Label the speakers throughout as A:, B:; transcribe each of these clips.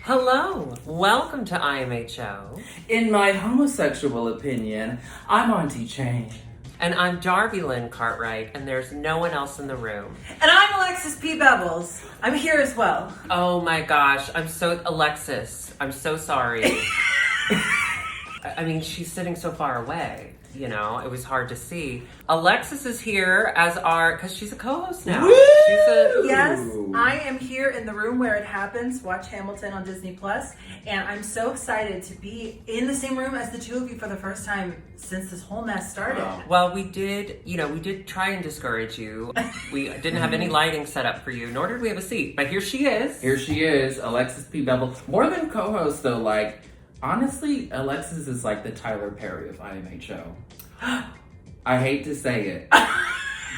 A: Hello, welcome to IMHO.
B: In my homosexual opinion, I'm Auntie Jane.
A: And I'm Darby Lynn Cartwright, and there's no one else in the room.
C: And I'm Alexis P. Bevels. I'm here as well.
A: Oh my gosh, Alexis, I'm so sorry. I mean, she's sitting so far away, you know, it was hard to see. Alexis is here as because she's a co-host now.
B: Woo!
C: Yes, I am here in the room where it happens. Watch Hamilton on Disney Plus, and I'm so excited to be in the same room as the two of you for the first time since this whole mess started.
A: Well, we did try and discourage you. We didn't have any lighting set up for you, nor did we have a seat, but here she is.
B: Here she is, Alexis P. Bevels. More than co-host though, like, honestly, Alexis is like the Tyler Perry of IMHO. I hate to say it,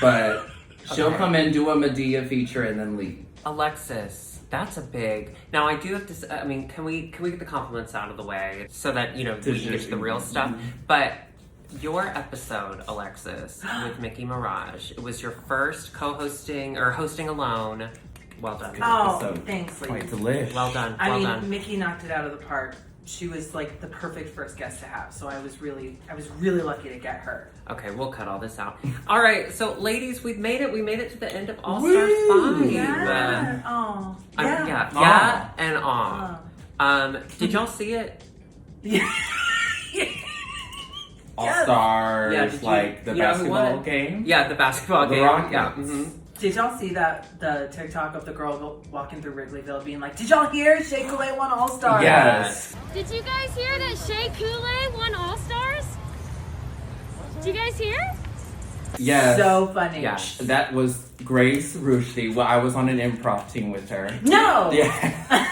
B: but she'll come in, do a Medea feature, and then leave.
A: Alexis, that's a big... Now, I do have to... I mean, can we get the compliments out of the way so that, you know, we can get to the real stuff? But your episode, Alexis, with Mickey Mirage, it was your first co-hosting or hosting alone. Well done.
C: Oh, thanks,
B: Quite
C: ladies.
B: delish.
A: Well done.
C: I
A: Well
C: mean,
A: done.
C: Mickey knocked it out of the park. She was like the perfect first guest to have, so I was really lucky to get her.
A: Okay, we'll cut all this out. All right, so ladies, we made it. We made it to the end of All Stars 5.
C: Yeah.
A: Yeah, and aw. Did y'all see it?
C: Yeah.
B: All Stars,
A: Yeah, did you-
B: like the
A: you know who won
B: basketball
A: it?
B: game?
A: Yeah, the basketball
B: The
A: game.
B: Rockets.
A: Yeah. Mm-hmm.
C: Did y'all see the TikTok of the girl walking through Wrigleyville being like, did y'all hear Shea Coulee won All-Stars?
B: Yes.
D: Did you guys hear that Shea Coulee won All-Stars? Did you guys hear?
B: Yes.
C: So funny.
A: Yeah.
B: That was Grace Rushdie. Well, I was on an improv team with her.
C: No!
B: Yeah.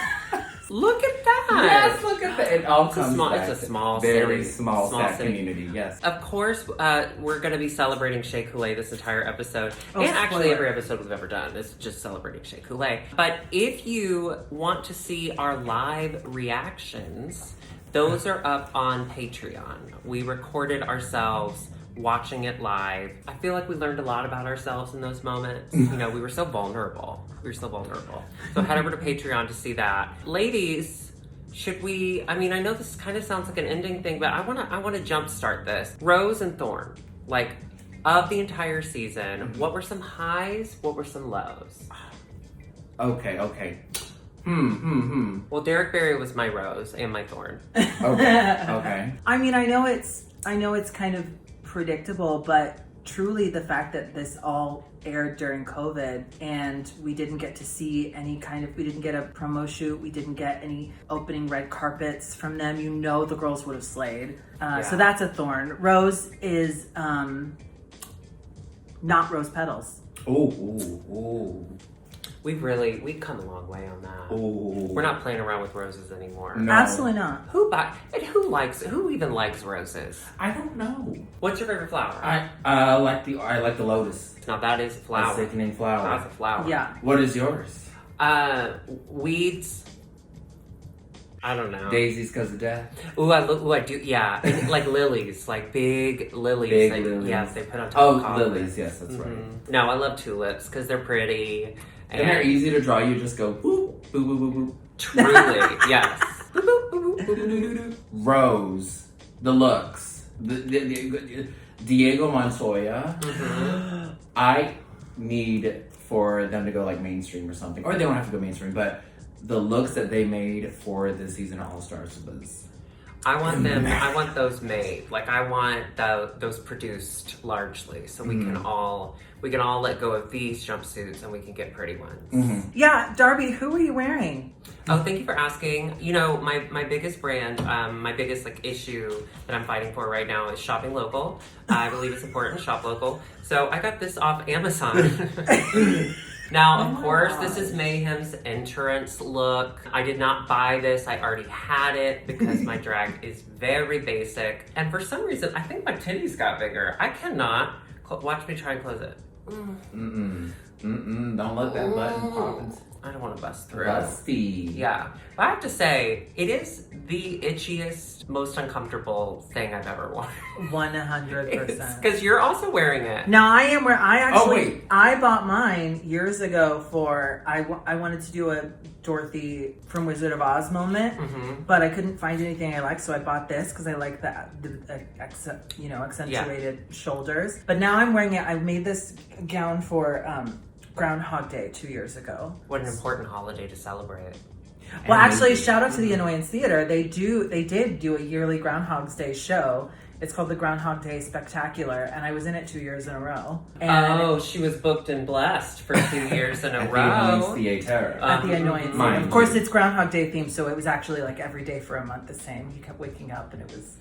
A: Look at that.
B: Yes, look at that. It all
A: It's a
B: comes
A: small-
B: back.
A: it's a small
B: very
A: city.
B: small
A: Small city.
B: community, yes.
A: Of course, we're going to be celebrating Shea Coulee this entire episode.
C: Oh,
A: and actually,
C: spoiler.
A: every episode we've ever done is just celebrating Shea Coulee. But if you want to see our live reactions, those are up on Patreon. We recorded ourselves watching it live. I feel like we learned a lot about ourselves in those moments. You know, we were so vulnerable. So head over to Patreon to see that. Ladies, should we, I mean, I know this kind of sounds like an ending thing, but I want to jumpstart this. Rose and Thorn, like, of the entire season, what were some highs? What were some lows?
B: Okay.
A: Well, Derek Barry was my Rose and my Thorn.
B: Okay.
C: I mean, I know it's kind of predictable, but truly the fact that this all aired during COVID and we didn't get to see we didn't get a promo shoot, we didn't get any opening red carpets from them, you know the girls would have slayed. So that's a Thorn. Rose is not rose petals.
B: Ooh.
A: We've come a long way on that.
B: Ooh.
A: We're not playing around with roses anymore.
B: No.
C: Absolutely not.
A: Who even likes roses?
B: I don't know.
A: What's your favorite flower?
B: I like the lotus.
A: Now that is a
B: A
A: flower.
B: sickening flower.
A: That's a flower.
C: Yeah.
B: What is yours?
A: Weeds. I don't know.
B: Daisies because of death.
A: I do. Yeah, and, like lilies, like big lilies.
B: Big
A: they,
B: lilies.
A: Yes, they put on top of coffins.
B: Lilies. Yes, that's right.
A: No, I love tulips because they're pretty.
B: And they're easy to draw. You just go boop, boop, boop, boop, boop.
A: Truly, yes. Boop, boop, boop, boop, boop, boop, boop.
B: Rose, the looks, the Diego Montoya. I need for them to go like mainstream or something, or they don't have to go mainstream, but the looks that they made for this season of All Stars was.
A: I want those made. Like I want those produced largely, so we can all let go of these jumpsuits and we can get pretty ones.
C: Yeah, Darby, who were you wearing?
A: Oh, thank you for asking. You know, my biggest brand, my biggest like issue that I'm fighting for right now is shopping local. I believe it's important to shop local. So I got this off Amazon. Now, of course, this is Mayhem's entrance look. I did not buy this. I already had it because my drag is very basic. And for some reason, I think my titties got bigger. I cannot. Watch me try and close it.
B: Don't let that button pop.
A: I don't want to bust through.
B: Rusty.
A: Yeah. But I have to say, it is the itchiest, most uncomfortable thing I've ever worn.
C: 100%.
A: Because you're also wearing it.
C: No, I am where I actually,
B: wait.
C: I bought mine years ago for, I wanted to do a Dorothy from Wizard of Oz moment, but I couldn't find anything I liked, so I bought this because I like the accentuated shoulders. But now I'm wearing it. I made this gown for Groundhog Day 2 years ago.
A: What an important holiday to celebrate.
C: Well, actually, shout out to the Annoyance Theater. They did do a yearly Groundhog's Day show. It's called the Groundhog Day Spectacular, and I was in it 2 years in a row. And
A: she was booked and blessed for 2 years in a
B: At
A: row.
B: the Annoyance Theater.
C: at the Annoyance
B: Mind
C: Theater. Of course,
B: you.
C: it's Groundhog Day themed, so it was actually like every day for a month the same. You kept waking up, and it was...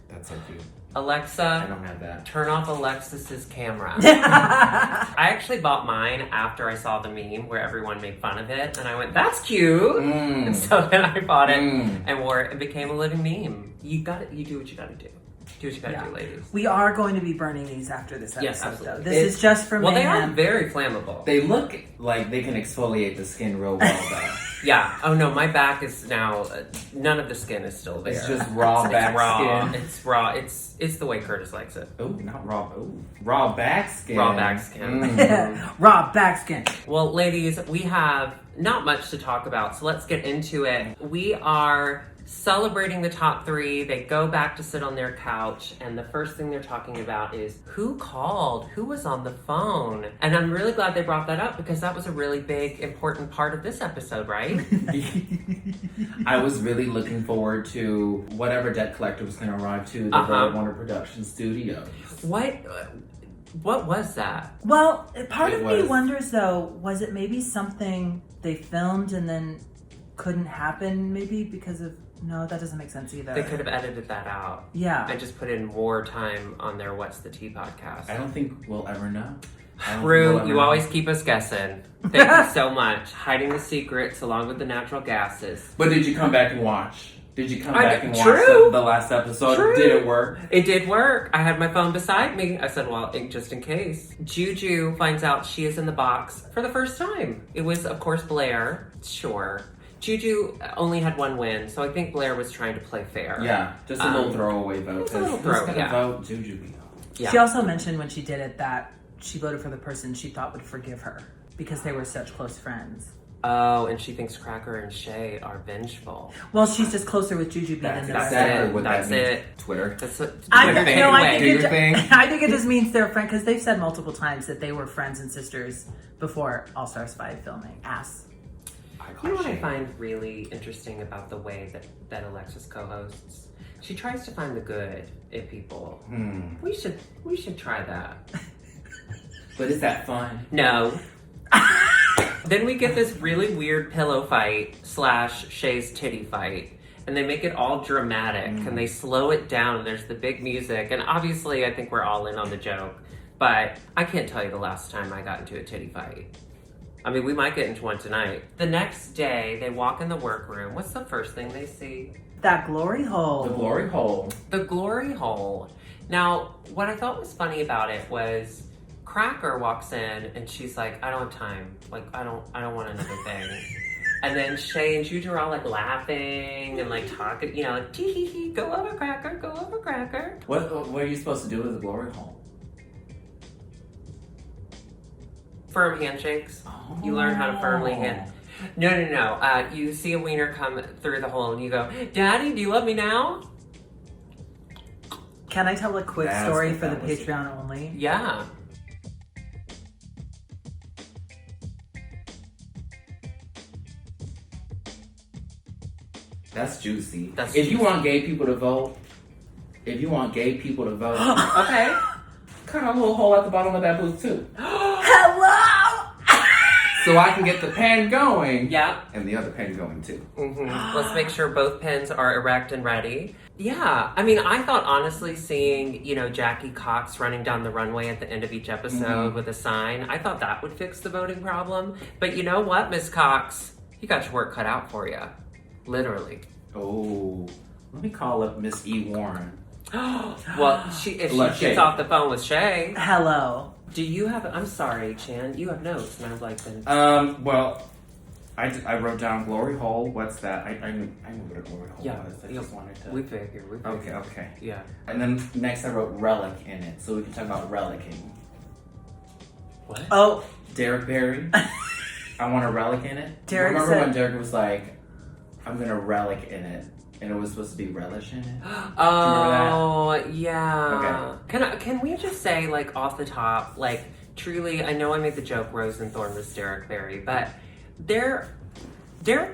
B: That's so cute. I
A: Alexa,
B: don't have that.
A: turn off Alexis's camera. I actually bought mine after I saw the meme where everyone made fun of it, and I went, "That's cute." And so then I bought it and wore it. It became a living meme. You got it. You do what you got to do. Do what you got to do, ladies.
C: We are going to be burning these after this episode,
A: Yes, absolutely.
C: though. This is just for
A: Well, they are
C: Mayhem.
A: very flammable.
B: They look like they can exfoliate the skin real well, though.
A: Yeah. Oh no, my back is now. None of the skin is still there.
B: It's just raw
A: It's
B: back
A: raw.
B: skin.
A: It's raw. It's the way Curtis likes it.
B: Oh, not raw. Oh, raw back skin.
A: Raw back skin.
C: Raw back skin.
A: Well, ladies, we have not much to talk about, so let's get into it. We are celebrating the top three. They go back to sit on their couch, and the first thing they're talking about is who called, who was on the phone. And I'm really glad they brought that up because that was a really big, important part of this episode, right?
B: I was really looking forward to whatever debt collector was going to arrive to the Baird Warner Production Studios.
A: What was that?
C: Well, part
B: It
C: of me
B: was-
C: wonders, though, was it maybe something they filmed and then couldn't happen, maybe because of... No, that doesn't make sense either.
A: They could have edited that out.
C: Yeah.
A: And just put in more time on their What's the Tea podcast.
B: I don't think we'll ever know.
A: Rue, you always keep us guessing. Thank you so much. Hiding the secrets along with the natural gases.
B: But did you come back and watch? Did you come back and watch
A: True.
B: the last episode?
A: True.
B: Did it work?
A: It did work. I had my phone beside me. I said, well, just in case. Juju finds out she is in the box for the first time. It was, of course, Blair. Sure. Juju only had one win, so I think Blair was trying to play fair.
B: Yeah, just a little throwaway vote.
A: It's a little
B: Who's
A: throw,
B: gonna
A: yeah.
B: vote? Juju.
A: Yeah.
C: She also mentioned when she did it that she voted for the person she thought would forgive her because they were such close friends.
A: Oh, and she thinks Cracker and Shay are vengeful.
C: Well, she's just closer with Jujubee than the rest of
B: exactly
C: them.
B: what
A: That's
B: that means.
A: it.
B: Twitter.
A: That's what,
C: I
A: Twitter
C: think,
A: thing.
C: no, I
A: Anyway.
C: think,
B: Do your thing.
C: I think it just means they're friends because they've said multiple times that they were friends and sisters before All Stars 5 filming.
A: You know what I find really interesting about the way that Alexis co-hosts? She tries to find the good in people. We should try that.
B: But is that fun?
A: No. Then we get this really weird pillow fight / Shay's titty fight. And they make it all dramatic and they slow it down and there's the big music. And obviously I think we're all in on the joke. But I can't tell you the last time I got into a titty fight. I mean, we might get into one tonight. The next day, they walk in the workroom. What's the first thing they see?
C: That glory hole.
B: The glory hole.
A: The glory hole. Now, what I thought was funny about it was Cracker walks in and she's like, I don't have time. Like, I don't want another thing. And then Shay and Juju are all like laughing and like talking, you know, like, tee hee hee, go over Cracker, go over Cracker.
B: What are you supposed to do with the glory hole?
A: Firm handshakes. You learn how to firmly hand. No. You see a wiener come through the hole and you go, Daddy, do you love me now?
C: Can I tell a quick
B: That's
C: story
B: what
C: for the
B: that was.
C: Patreon only?
A: Yeah.
B: That's juicy.
A: That's
B: if you
A: juicy.
B: want gay people to vote, okay, cut a little hole at the bottom of that booth too.
C: Hello!
B: So I can get the pen going.
A: Yeah.
B: And the other pen going too.
A: Let's make sure both pins are erect and ready. Yeah. I mean, I thought honestly seeing, you know, Jackie Cox running down the runway at the end of each episode with a sign, I thought that would fix the voting problem. But you know what, Miss Cox? You got your work cut out for you. Literally.
B: Oh, let me call up Miss E. Warren.
A: Well, if she
B: Look,
A: gets
B: Shay.
A: off the phone with Shay.
C: Hello.
A: Do you have? I'm sorry, Chan. You have notes, and I'd like them.
B: Well, I wrote down glory hole. What's that? I knew what a glory hole was. I just wanted to.
A: We figured.
B: Okay.
A: Yeah.
B: And then next I wrote relic in it, so we can talk about relicking.
A: What?
C: Oh,
B: Derek Barry. I want a relic in it.
C: Derek
B: Remember
C: said-
B: when Derek was like, I'm gonna relic in it, and it was supposed to be relish in it?
A: Oh, yeah.
B: Okay.
A: Can we just say, like, off the top, like, truly, I know I made the joke Rosenthorn was Derek Barry, but Derek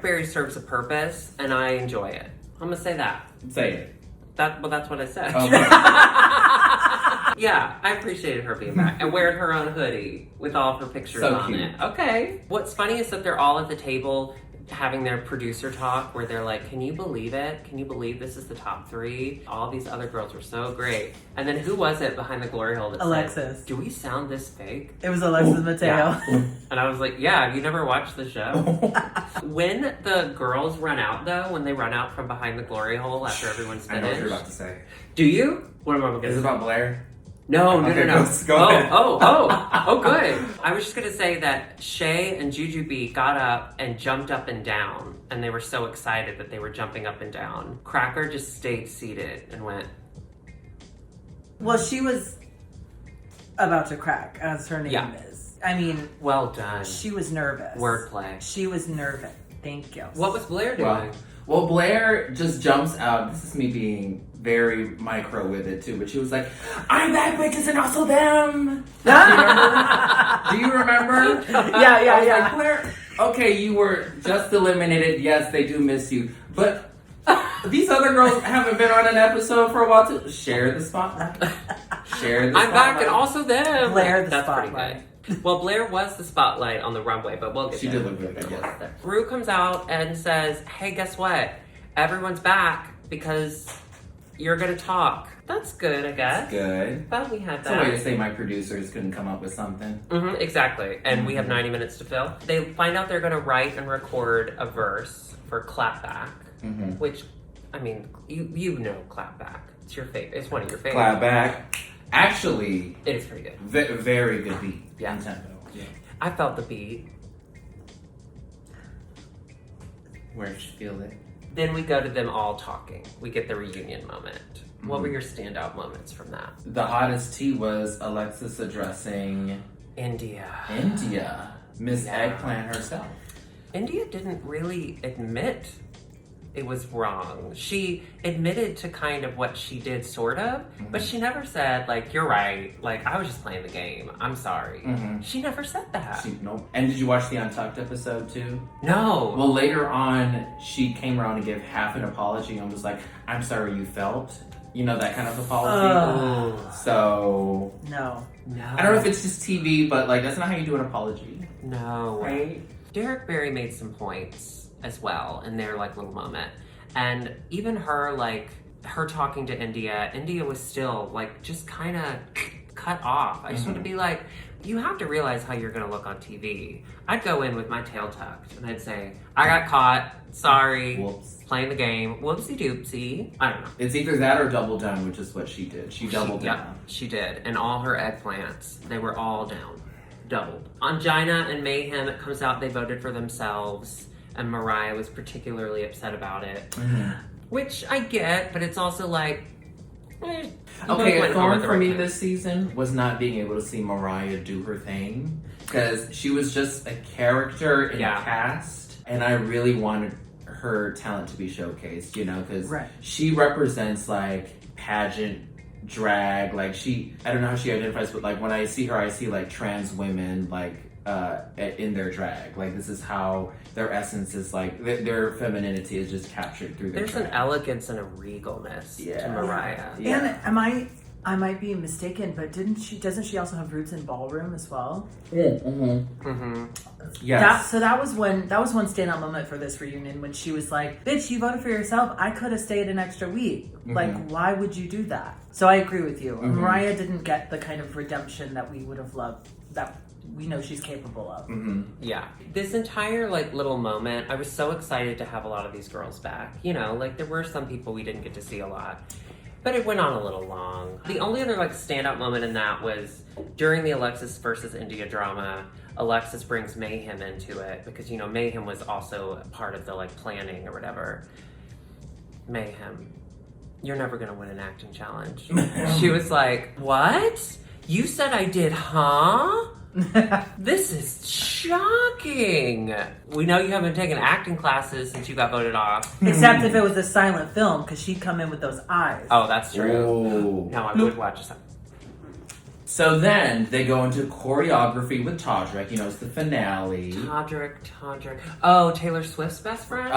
A: Barry serves a purpose, and I enjoy it. I'm gonna say that.
B: Say it.
A: That's what I said.
B: Okay.
A: Yeah, I appreciated her being back and wearing her own hoodie with all of her pictures
B: So
A: on
B: cute.
A: it. Okay. What's funny is that they're all at the table having their producer talk where they're like, can you believe it? Can you believe this is the top 3? All these other girls were so great. And then who was it behind the glory hole that
C: Alexis.
A: said, do we sound this fake?
C: it was Alexis Mateo.
A: Yeah. And I was like, yeah, have you never watched the show? When the girls run out, though, when they run out from behind the glory hole after everyone's
B: I know what
A: finished.
B: you're about to say.
A: Do you? What am I going to
B: Is it about Blair?
A: No.
B: Okay,
A: No.
B: go ahead.
A: Oh, good. I was just gonna say that Shay and Jujubee got up and jumped up and down, and they were so excited that they were jumping up and down. Cracker just stayed seated and went,
C: Well, she was about to crack, as her name
A: Yeah.
C: is. I mean,
A: well done.
C: she was nervous.
A: Wordplay.
C: She was nervous. Thank you.
A: What was Blair doing?
B: Well, Blair just jumps out. This is me being very micro with it too, but she was like, I'm back, bitches, and also them. Do you remember?
C: Yeah,
B: I was like, Blair, okay, you were just eliminated. Yes, they do miss you. But these other girls haven't been on an episode for a while too. Share the spotlight. Share the
A: I'm
B: spotlight.
A: back and also them.
C: Blair the
A: That's
C: spotlight.
A: pretty good. Well, Blair was the spotlight on the runway, but we'll get
B: She
A: there.
B: did look really good, yes.
A: Rue comes out and says, hey, guess what? Everyone's back because you're gonna talk. That's good, I guess.
B: Good.
A: Thought we had
B: It's a way to
A: that.
B: say my producers couldn't come up with something.
A: Exactly. And we have 90 minutes to fill. They find out they're gonna write and record a verse for Clapback, which, I mean, you know Clapback. It's your favorite. It's one of your favorites.
B: Clap back. Actually,
A: It is pretty good.
B: very good beat.
A: Yeah.
B: And tempo. Yeah.
A: I felt the beat.
B: Where did you feel it?
A: Then we go to them all talking. We get the reunion moment. What were your standout moments from that?
B: The hottest tea was Alexis addressing
A: India.
B: India, Miss
A: Yeah.
B: Eggplant herself.
A: India didn't really admit it was wrong. She admitted to kind of what she did, sort of, but she never said, like, you're right. Like, I was just playing the game. I'm sorry. She never said that.
B: Nope. And did you watch the Untucked episode too?
A: No.
B: Well, later on, she came around to give half an apology and was like, I'm sorry you felt. You know, that kind of apology. So,
C: No.
B: I don't know if it's just TV, but like, that's not how you do an apology.
A: No.
B: Right?
A: Derek Barry made some points as well in their like little moment. And even her, like, her talking to India was still like just kind of cut off. I just want to be like, you have to realize how you're gonna look on TV. I'd go in with my tail tucked and I'd say, I got caught, sorry,
B: Whoops.
A: playing the game, whoopsie doopsie. I don't know.
B: It's either that or double down, which is what she did. She doubled
A: Yeah,
B: down.
A: she did. And all her eggplants, they were all down. Doubled. On Gina and Mayhem, it comes out they voted for themselves. And Mariah was particularly upset about it. Which I get, but it's also like... you both
B: Okay, a
A: went home
B: thorn
A: at the
B: for
A: right
B: me
A: time.
B: this season was not being able to see Mariah do her thing. Because she was just a character in
A: Yeah.
B: a cast. And I really wanted her talent to be showcased, you know? Because
C: Right.
B: she represents, like, pageant drag. Like, I don't know how she identifies, but, like, when I see her, I see, like, trans women, like, in their drag. Like, this is how their essence is, like, their femininity is just captured through their
A: There's an
B: drag.
A: elegance and a regalness to Mariah.
B: Yeah.
C: And I might be mistaken, but doesn't she also have roots in ballroom as well?
B: Yes.
C: That was one standout moment for this reunion when she was like, bitch, you voted for yourself. I could have stayed an extra week. Like, why would you do that? So I agree with you. Mariah didn't get the kind of redemption that we would have loved, that we know she's capable of.
A: Yeah. This entire, like, little moment, I was so excited to have a lot of these girls back. You know, like, there were some people we didn't get to see a lot. But it went on a little long. The only other like standout moment in that was during the Alexis versus India drama. Alexis brings Mayhem into it because, you know, Mayhem was also part of the like planning or whatever. Mayhem, you're never gonna win an acting challenge. She was like, what? You said I did, huh? This is shocking. We know you haven't taken acting classes since you got voted off.
C: Except if it was a silent film, because she'd come in with those eyes.
A: Oh, that's true.
B: Ooh.
A: No, I would watch some.
B: So then they go into choreography with Todrick. You know, it's the finale.
A: Todrick. Oh, Taylor Swift's best friend?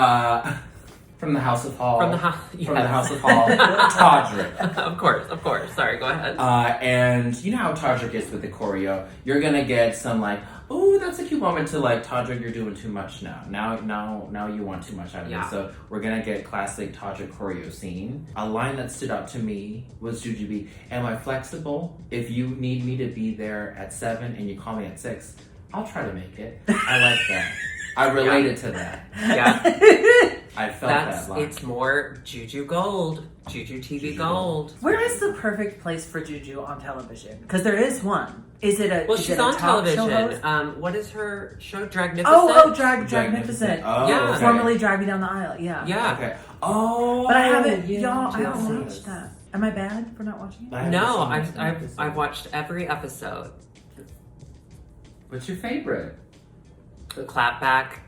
B: From the House of Hall.
A: From the House, yes.
B: From the House of Hall. Todrick.
A: Of course. Sorry, go ahead.
B: And you know how Todrick is with the choreo. You're gonna get some like, oh, that's a cute moment to like, Todrick, you're doing too much now. Now you want too much out of
A: Yeah.
B: it. So we're gonna get classic Todrick choreo scene. A line that stood out to me was Jujubee, am I flexible? If you need me to be there at 7 and you call me at 6, I'll try to make it. I like that. I related to that.
A: Yeah.
B: I felt that line.
A: It's more Juju Gold. Juju TV Gold.
C: Where is the perfect place for Juju on television? Because there is one. Is it a
A: Well,
C: is
A: she's
C: it a
A: on
C: talk show
A: television.
C: host?
A: What is her show? Dragnificent?
C: Dragnificent.
B: Oh,
A: Yeah.
B: okay.
C: Formerly Drag Me Down the Aisle. Yeah.
A: Yeah.
B: Okay. Oh,
C: But I haven't,
B: yeah,
C: y'all. I haven't
B: yes.
C: watched that. Am I bad for not watching it?
B: I haven't
A: No,
B: seen it.
A: I've watched every episode.
B: What's your favorite?
A: The clapback.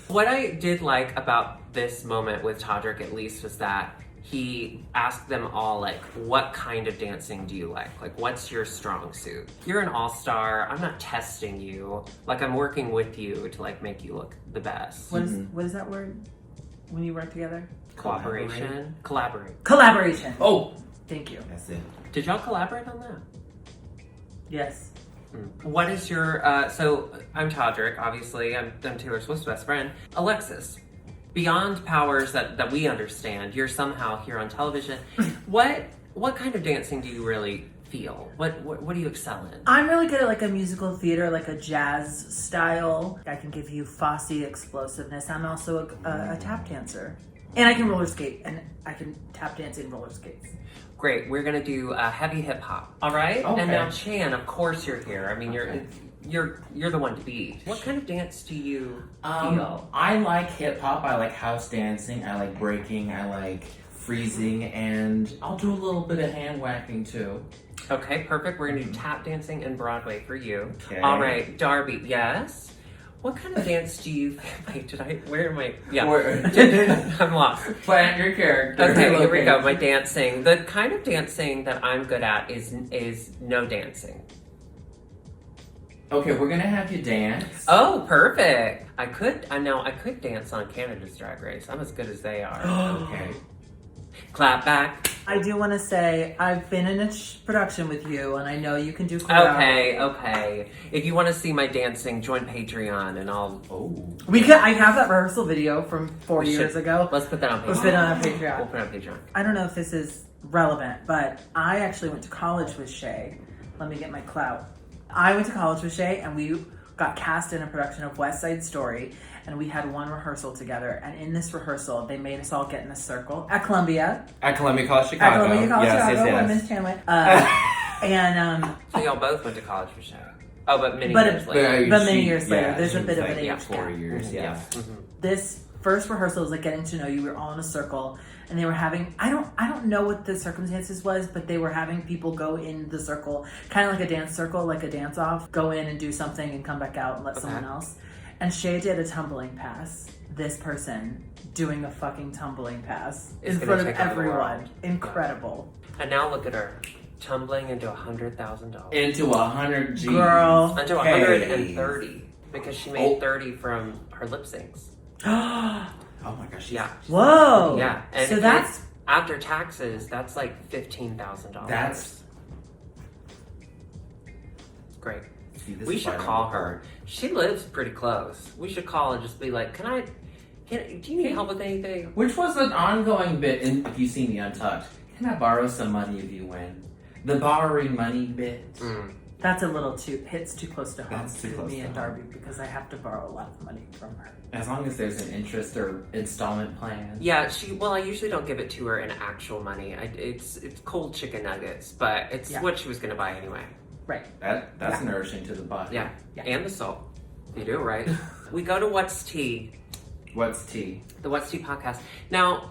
A: What I did like about this moment with Todrick, at least, was that he asked them all, like, what kind of dancing do you like? Like, what's your strong suit? You're an all-star. I'm not testing you. Like, I'm working with you to, like, make you look the best.
C: What is that word when you work together?
A: Cooperation? Collaborate.
C: Collaboration.
B: Oh,
C: Thank you.
B: that's it.
A: Did y'all collaborate on that?
C: Yes.
A: What is your, so I'm Todrick, obviously. I'm Taylor Swift's best friend. Alexis, beyond powers that we understand, you're somehow here on television. What kind of dancing do you really feel? What do you excel in?
C: I'm really good at like a musical theater, like a jazz style. I can give you Fosse explosiveness. I'm also a tap dancer. And I can roller skate, and I can tap dance in roller skates.
A: Great, we're gonna do heavy hip hop, all right?
B: Okay.
A: And now Chan, of course you're here. I mean, you're the one to beat. What kind of dance do you feel?
B: I like hip hop. I like house dancing. I like breaking. I like freezing, and I'll do a little bit of hand whacking too.
A: Okay, perfect. We're gonna do tap dancing and Broadway for you.
B: Okay.
A: All right, Darby. Yes. What kind of dance do you? Wait, where am I? Yeah, I'm lost.
B: Plant your character.
A: Okay, here we go. My dancing. The kind of dancing that I'm good at is no dancing.
B: Okay, we're gonna have you dance.
A: Oh, perfect. I could dance on Canada's Drag Race. I'm as good as they are.
B: Okay.
A: Clap back.
C: I do want to say I've been in a production with you, and I know you can do choreography.
A: Okay. If you want to see my dancing, join Patreon, and I'll.
B: Oh.
C: I have that rehearsal video from 4 years ago.
A: Let's put that on Patreon.
C: Let's put it on Patreon.
A: We'll put it on Patreon.
C: I don't know if this is relevant, but I actually went to college with SHEA. Let me get my clout. I went to college with SHEA, and we got cast in a production of West Side Story, and we had one rehearsal together. And in this rehearsal, they made us all get in a circle at Columbia.
B: At Columbia College Chicago.
C: At Columbia College Chicago, where
B: Yes.
C: Miss Chan went. And
A: So y'all both went to college for sure. Oh, but many
C: But
A: years
C: it-
A: later.
C: But many years later, there's a bit of an age
B: yeah,
C: gap.
B: 4 years. Yeah.
A: Mhm.
C: This first rehearsal was like getting to know you. We were all in a circle, and they were having I don't know what the circumstances was, but they were having people go in the circle, kind of like a dance circle, like a dance off. Go in and do something and come back out and let someone else. And SHEA did a tumbling pass. This person doing a fucking tumbling pass
A: It's
C: in
A: gonna
C: front of
A: take over the
C: everyone.
A: world.
C: Incredible.
A: And now look at her, tumbling into $100,000.
B: Into 100 G's.
C: Girl.
A: Into
B: Hey.
A: 130 because she made 30 from her lip syncs.
B: Oh my gosh.
A: Yeah.
C: Whoa.
A: Yeah. And
C: So that's
A: after taxes, that's like $15,000.
B: That's
A: great.
B: See, this
A: We
B: is
A: should
B: why I don't
A: call
B: work.
A: her. She lives pretty close. We should call and just be like, do you need help with anything?
B: Which was an ongoing bit in if you seen the Untucked. Can I borrow some money if you win? The borrowing money bit.
C: That's a little hits too close to home
B: That's too
C: to
B: close
C: me
B: to
C: and
B: home.
C: Darby because I have to borrow a lot of money from her.
B: As long as there's an interest or installment plan.
A: Yeah, I usually don't give it to her in actual money. It's cold chicken nuggets, but it's what she was going to buy anyway.
C: Right.
B: That's nourishing to the body.
A: Yeah.
C: Yeah.
A: And the salt. You do, right? We go to What's Tea,
B: What's tea?
A: the What's Tea podcast. Now,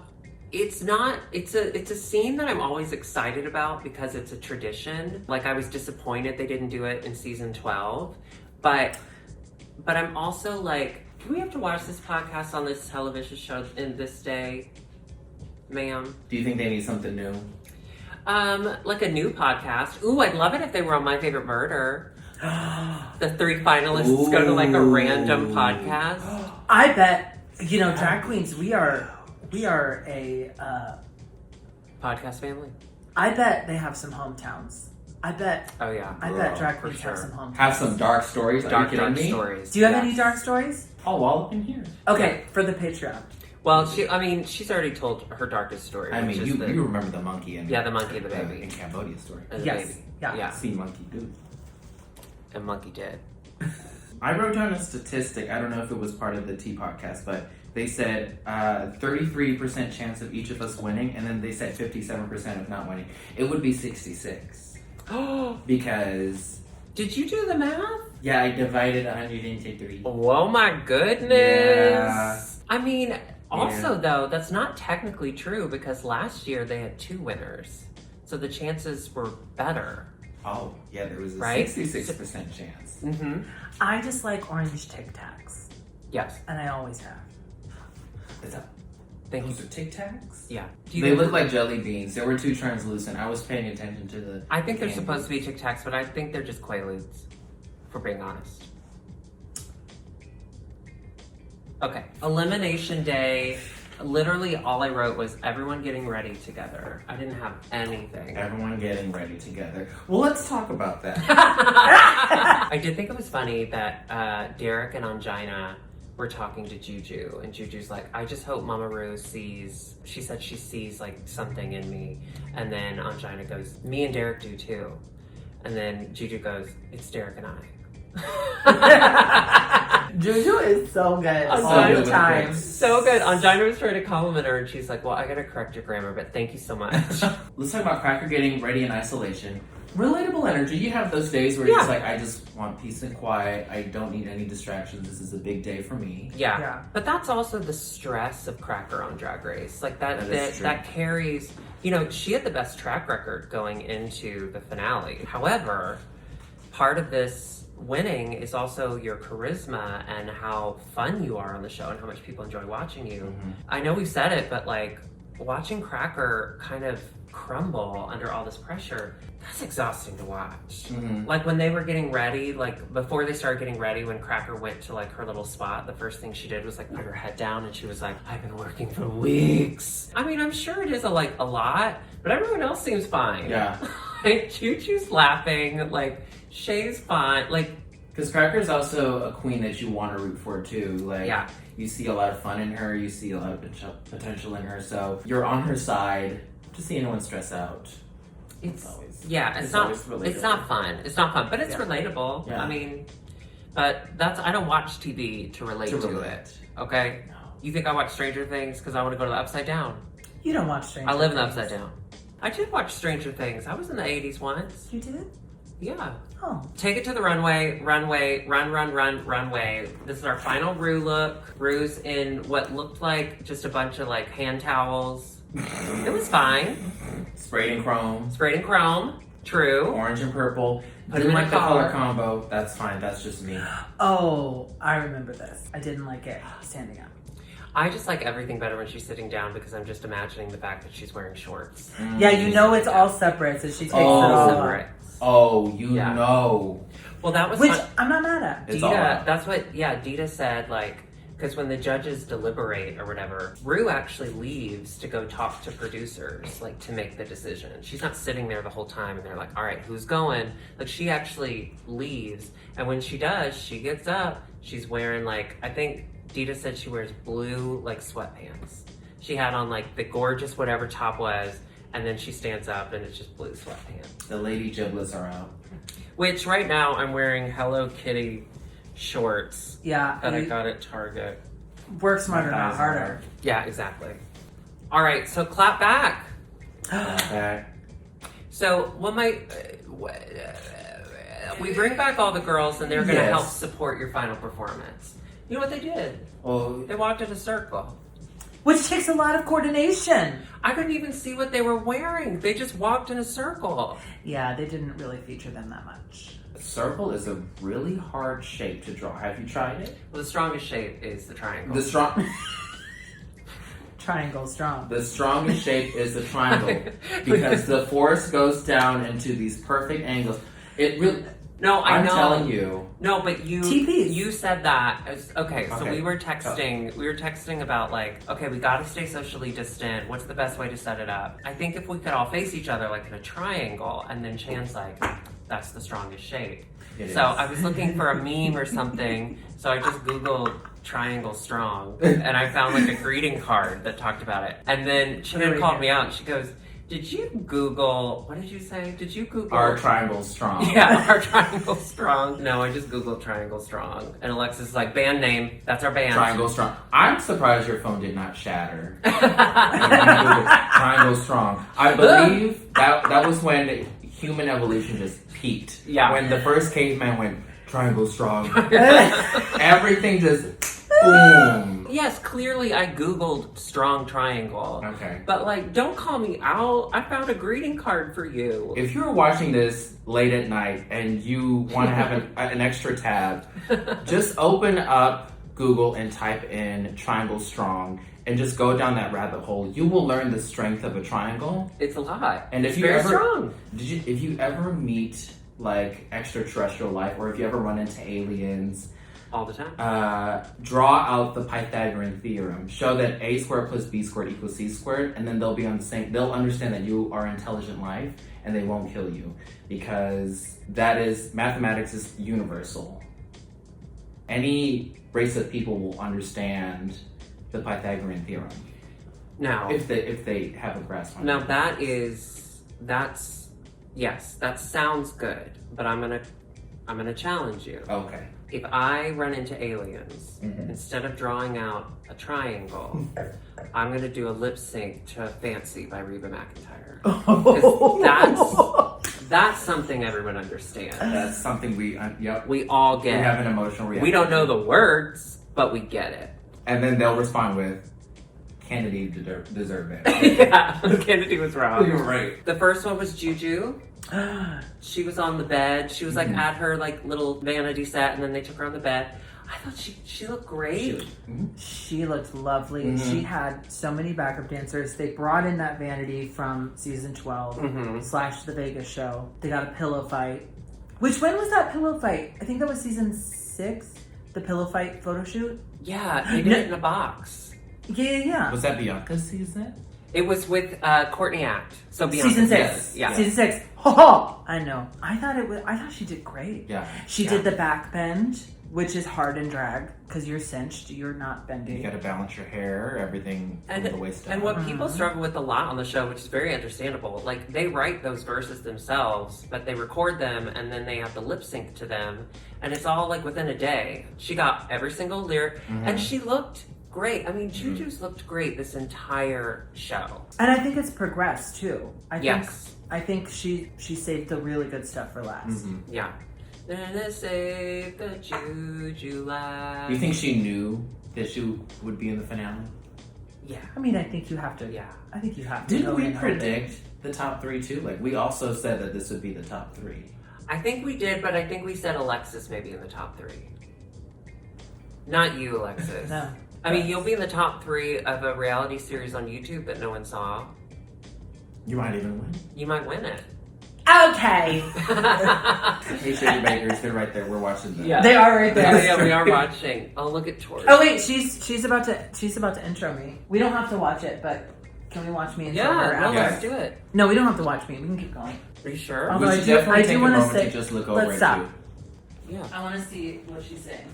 A: it's a scene that I'm always excited about because it's a tradition. Like, I was disappointed they didn't do it in season 12, but I'm also like, do we have to watch this podcast on this television show in this day, ma'am?
B: Do you think they need something new?
A: Like a new podcast. Ooh, I'd love it if they were on My Favorite Murder. The 3 finalists go to like a random podcast.
C: I bet, drag queens, we are a,
A: Podcast family.
C: I bet they have some hometowns. I bet
A: Oh yeah.
C: drag
A: for
C: queens have
A: sure.
C: some hometowns.
B: Have some dark stories? Are
A: Dark
B: you kidding me?
A: stories.
C: Do you have
A: yes.
C: any dark stories?
B: Oh, all up in here.
C: Okay, for the Patreon.
A: Well, she's already told her darkest story.
B: I
A: which
B: mean,
A: is
B: you remember the monkey and
A: the monkey and the baby.
B: in Cambodia story.
A: And the
C: Yes.
A: baby.
C: Yeah.
A: Yeah.
B: See monkey do.
A: And monkey did.
B: I wrote down a statistic. I don't know if it was part of the Tea podcast, but they said 33% chance of each of us winning, and then they said 57% of not winning. It would be 66
A: Oh,
B: because
A: did you do the math?
B: I divided 100 into 3.
A: Oh my goodness.
B: Yeah.
A: I mean, also though, that's not technically true because last year they had 2 winners. So the chances were better.
B: Oh, yeah, there was a
A: Right?
B: 66% chance.
A: Mm-hmm.
C: I just like orange Tic Tacs,
A: Yes.
C: and I always have.
B: Is that
A: Thank you.
B: those are Tic Tacs?
A: Yeah.
B: They look like jelly beans. They were too translucent. I was paying attention to the.
A: I think they're
B: candy.
A: supposed to be Tic Tacs, but I think they're just Quaaludes, for being honest. Okay. Elimination Day. Literally all I wrote was everyone getting ready together. I didn't have anything.
B: Everyone getting ready together. Well, let's talk about that.
A: I did think it was funny that Derek and Angina were talking to Juju, and Juju's like, I just hope Mama Rue sees, she said she sees like something in me. And then Angina goes, me and Derek do too. And then Juju goes, it's Derek and I.
C: Juju is so good
A: Oh,
C: all
A: good
C: the time.
B: with
A: So good. Angina was trying to compliment her, and she's like, well, I gotta correct your grammar, but thank you so much.
B: Let's talk about Cracker getting ready in isolation. Relatable energy. You have those days where you're just like, I just want peace and quiet. I don't need any distractions. This is a big day for me.
A: Yeah. But that's also the stress of Cracker on Drag Race. Like that carries, she had the best track record going into the finale. However, part of this winning is also your charisma and how fun you are on the show and how much people enjoy watching you.
B: Mm-hmm.
A: I know we said it, but like watching Cracker kind of crumble under all this pressure, that's exhausting to watch.
B: Mm-hmm.
A: Like when they were getting ready, like before they started getting ready, when Cracker went to like her little spot, the first thing she did was like put her head down and she was like, I've been working for weeks. I mean, I'm sure it is a lot, but everyone else seems fine.
B: Yeah.
A: Like Choo-Choo's laughing, like Shea's fine, like
B: Because Cracker's also a queen that you want to root for too. Like,
A: Yeah.
B: you see a lot of fun in her, you see a lot of potential in her, so you're on her side to see anyone stress out.
A: it's
B: always,
A: it's
B: always relatable.
A: it's not fun. It's not fun, but it's relatable.
B: Yeah.
A: I mean, but I don't watch TV to relate to it. Okay?
B: No.
A: You think I watch Stranger Things because I want to go to the Upside Down?
C: You don't watch Stranger
A: I live in the
C: Things.
A: Upside Down. I did watch Stranger Things. I was in the 80s once.
C: You did?
A: Yeah.
C: Oh.
A: Take it to the runway, runway. This is our final Rue look. Rue's in what looked like just a bunch of like hand towels. It was fine.
B: Sprayed in chrome,
A: Sprayed in chrome. True.
B: orange and purple.
A: Put 'em
B: Didn't
A: in a
B: like the color
A: collar.
B: combo. That's fine. That's just me.
C: Oh, I remember this. I didn't like it standing up.
A: I just like everything better when she's sitting down because I'm just imagining the fact that she's wearing shorts.
C: Yeah, you know it's all separate, so she takes it
B: Oh.
C: all
A: Separate.
C: off.
B: Oh,
A: Yeah.
B: know.
A: Well, that was
C: Which
A: fun.
C: I'm not mad at.
B: It's all
A: Dita,
B: out.
A: that's what, Dita said, like, because when the judges deliberate or whatever, Rue actually leaves to go talk to producers, like, to make the decision. She's not sitting there the whole time and they're like, all right, who's going? Like, she actually leaves. And when she does, she gets up, she's wearing, like, I think Dita said she wears blue, like, sweatpants. She had on, like, the gorgeous whatever top was, and then she stands up and it's just blue sweatpants.
B: The lady giblets are out.
A: Which right now I'm wearing Hello Kitty shorts
C: Yeah.
A: that I got at Target.
C: Work smarter,
B: My
C: not
B: thighs
C: harder.
B: are-
A: Yeah, exactly. All right, so clap back.
B: Back.
A: So we bring back all the girls and they're going to
B: Yes.
A: help support your final performance. You know what they did?
B: Oh,
A: They walked in a circle.
C: Which takes a lot of coordination.
A: I couldn't even see what they were wearing. They just walked in a circle.
C: Yeah, they didn't really feature them that much.
B: a circle is a really hard shape to draw. Have you tried it?
A: Well, the strongest shape is the triangle.
C: Triangle strong.
B: The strongest shape is the triangle because the force goes down into these perfect angles. It really.
A: No, I know.
B: I'm telling you.
A: No, but
C: TPs.
A: you said that. Okay, so
B: Okay.
A: we were texting about like, okay, we got to stay socially distant. What's the best way to set it up? I think if we could all face each other like in a triangle, and then Chan's like, that's the strongest shape.
B: It is.
A: So I was looking for a meme or something, so I just Googled triangle strong, and I found like a greeting card that talked about it. And then Chan called me out, and she goes, did you Google, what did you say? Did you Google?
B: Our triangle strong.
A: Yeah, our triangle strong. No, I just Googled triangle strong. And Alexis is like, band name, that's our band.
B: Triangle strong. I'm surprised your phone did not shatter. When you Googled triangle strong. I believe that was when human evolution just peaked.
A: Yeah.
B: When the first caveman went triangle strong. Everything just boom.
A: Yes, clearly I Googled strong triangle.
B: Okay.
A: But like, don't call me out. I found a greeting card for you.
B: If you're watching this late at night and you want to have an extra tab, just open up Google and type in triangle strong and just go down that rabbit hole. You will learn the strength of a triangle.
A: It's a lot.
B: And
A: It's
B: if you
A: very
B: ever
A: strong.
B: if you ever meet like extraterrestrial life, or if you ever run into aliens,
A: All the time.
B: draw out the Pythagorean theorem. Show that a squared plus b squared equals c squared, and then they'll be on the same. They'll understand that you are intelligent life, and they won't kill you because mathematics is universal. Any race of people will understand the Pythagorean theorem
A: Now,
B: if they have a grasp on
A: now
B: it.
A: that sounds good, but I'm gonna challenge you.
B: Okay.
A: If I run into aliens,
B: Mhm.
A: instead of drawing out a triangle, I'm gonna do a lip sync to Fancy by Reba McEntire. 'Cause that's something everyone understands.
B: That's something we
A: We all
B: we
A: get
B: have
A: it.
B: an emotional reaction.
A: We don't know the words, but we get it.
B: And then they'll respond with, Kennedy deserve it.
A: Yeah, Kennedy was wrong.
B: You're right.
A: The first one was Juju. She was on the bed. She was like at her like little vanity set, and then they took her on the bed. I thought she looked great.
C: She looked lovely.
B: Mhm.
C: She had so many backup dancers. They brought in that vanity from season 12 / the Vegas show. They got a pillow fight. Which when was that pillow fight? I think that was season 6. The pillow fight photo shoot.
A: Yeah, they did it in a box.
C: Yeah.
B: Was that Bianca's season?
A: It was with Courtney Act. So Beyonce.
C: Season 6.
A: Yeah.
C: Season 6. Ho ho! I know. I thought she did great.
B: Yeah.
C: She
A: Yeah.
C: did the back bend, which is hard in drag because you're cinched. You're not
B: You
C: bending.
B: gotta balance your hair, everything from the waist down.
A: And what people struggle with a lot on the show, which is very understandable, like they write those verses themselves, but they record them and then they have to lip sync to them, and it's all like within a day. She got every single lyric, and she looked great. I mean, Juju's looked great this entire show.
C: And I think it's progressed too.
A: Yes.
C: I think she saved the really good stuff for last.
A: Yeah. Then save the Juju last.
B: Do you think she knew that she would be in the finale?
A: Yeah.
C: I mean, I think you have to.
A: Yeah.
C: I think you have to.
B: Didn't
C: go
B: we
C: in hoping.
B: predict the top 3 too? Like, we also said that this would be the top 3.
A: I think we did, but I think we said Alexis maybe in the top 3. Not you, Alexis.
C: No.
A: I mean, you'll be in the top 3 of a reality series on YouTube that no one saw.
B: You might even win.
A: You might win it.
C: Okay.
B: Hey, Shady Bakers, they're right there. We're watching them.
A: Yeah.
C: They are right there.
A: Yeah, we are watching. Oh, look at Tori.
C: Oh wait, she's about to intro me. We don't have to watch it, but can we watch me intro her
A: Yeah, no,
C: after?
A: let's do it.
C: No, we don't have to watch me. We can keep going.
A: Are you sure?
C: Although
B: We
C: I
B: should
C: do
B: definitely take a
C: wanna
B: moment
C: say-
B: to just look over
C: let's
B: it
C: stop.
B: too.
A: Yeah.
C: I want to see what she's saying.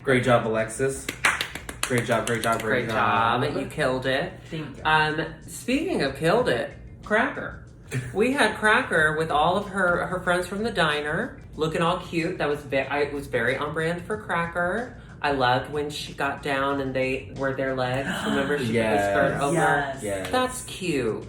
B: Great job, Alexis. Great job, great job,
A: Great job. You killed it.
C: Thank you.
A: Speaking of killed it, Cracker. We had Cracker with all of her friends from the diner, looking all cute. That was it was very on brand for Cracker. I loved when she got down and they were their legs. Remember, she put the skirt over.
C: Yes.
B: Yes.
A: That's cute.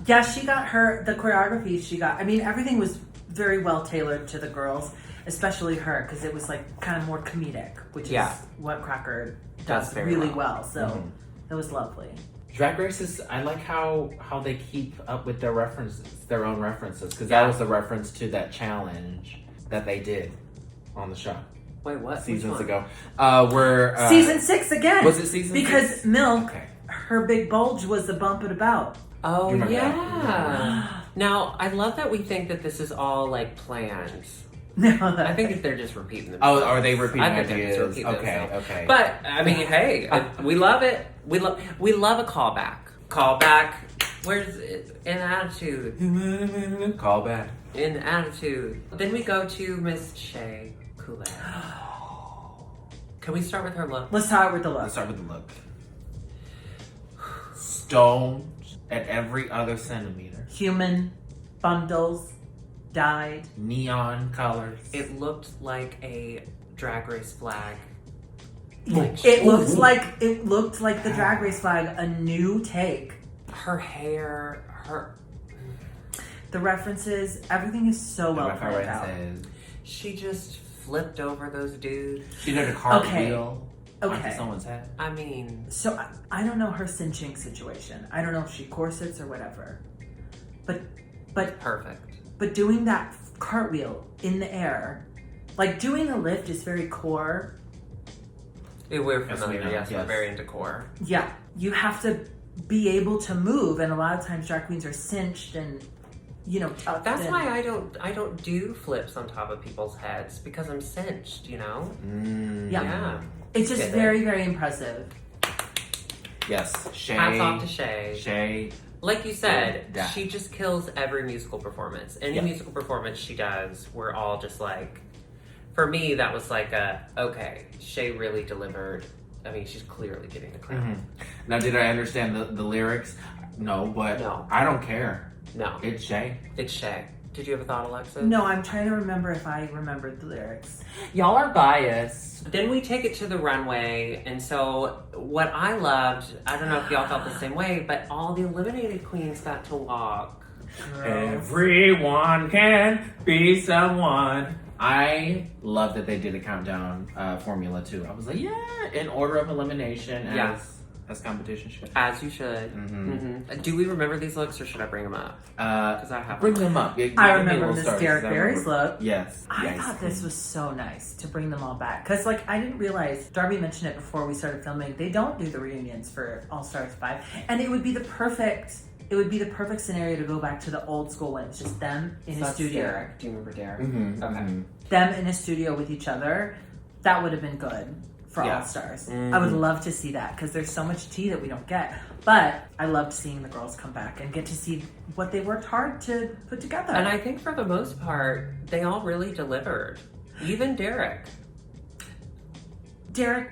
C: Yeah, she got the choreography she got. I mean, everything was very well tailored to the girls, especially her, because it was like kind of more comedic, which is what Cracker does
A: very
C: really
A: well.
C: well. So it was lovely.
B: Drag Races, I like how they keep up with their references, their own references, because that was a reference to that challenge that they did on the show.
A: Wait, what?
B: Seasons
A: Which
B: ago. Where
C: season 6 again.
B: Was it season 6?
C: Because Milk,
B: Okay.
C: her big bulge was the bump it about.
A: Oh,
B: You remember
A: yeah.
B: that?
A: Now, I love that we think that this is all like planned.
C: No,
A: I think they're just repeating themselves.
B: Oh, are they repeating
A: I think they're
B: ideas?
A: just repeating
B: Okay,
A: themselves.
B: okay.
A: But I mean, hey, we love it. We love a callback. Callback. Where's it? In attitude?
B: Call back.
A: In attitude. Then we go to Miss Shea Coulee. Can we start with her look?
C: let's start with the
B: Let's
C: look.
B: start with the look. Stoned at every other centimeter.
C: Human bundles dyed.
B: Neon colors.
A: It looked like a Drag Race flag.
C: It looked like the Drag Race flag, a new take.
A: Her hair,
C: The references, everything is so well
B: My
C: planned
B: favorite
C: out.
B: says
A: she just flipped over those dudes.
B: she did a cartwheel
C: Okay.
B: onto someone's head.
A: I mean,
C: So I don't know her cinching situation. I don't know if she corsets or whatever. But
A: perfect.
C: doing that cartwheel in the air, like doing a lift is very core.
A: We're
B: Yes,
A: familiar,
B: we know.
A: yes, we're
B: Yes.
A: very into core.
C: Yeah, you have to be able to move, and a lot of times drag queens are cinched and tucked
A: That's
C: in.
A: why I don't do flips on top of people's heads, because I'm cinched, you know? Yeah.
C: It's just
A: Get it.
C: very, very impressive.
B: Yes. Shay.
A: Hats off to Shay.
B: Shay.
A: Like you said,
B: Yeah.
A: she just kills every musical performance. Any
B: Yeah.
A: musical performance she does, we're all just like, for me, that was like okay, Shay really delivered. I mean, she's clearly getting the crown.
B: Now, did I understand the lyrics? No, but
A: No.
B: I don't care.
A: No,
B: It's Shay.
A: it's Shay. Did you have a thought, Alexis?
C: No, I'm trying to remember if I remembered the lyrics.
B: Y'all are biased.
A: Then we take it to the runway, and so what I loved, I don't know if y'all felt the same way, but all the eliminated queens got to walk.
B: Everyone can be someone. I love that they did a countdown formula too. I was like, yeah, in order of elimination as competition should.
A: As you should. Do we remember these looks, or should I bring them up? Because I have
B: Bring them up.
C: I
B: Give me a
C: remember
B: little
C: this
B: story,
C: Derek
B: 'cause I
C: Barry's
B: remember-
C: look.
B: Yes.
C: I
B: yes.
C: thought this was so nice to bring them all back. Because, I didn't realize, Darby mentioned it before we started filming, they don't do the reunions for All Stars 5. And it would be the perfect scenario to go back to the old school when it's just them in a studio.
A: Derek. Do you remember Derek?
B: Mhm,
A: Okay.
B: mhm.
C: Them in a studio with each other. That would have been good for
A: Yeah.
C: All Stars. I would love to see that because there's so much tea that we don't get. But I loved seeing the girls come back and get to see what they worked hard to put together.
A: And I think for the most part, they all really delivered. Even Derek.
C: Derek,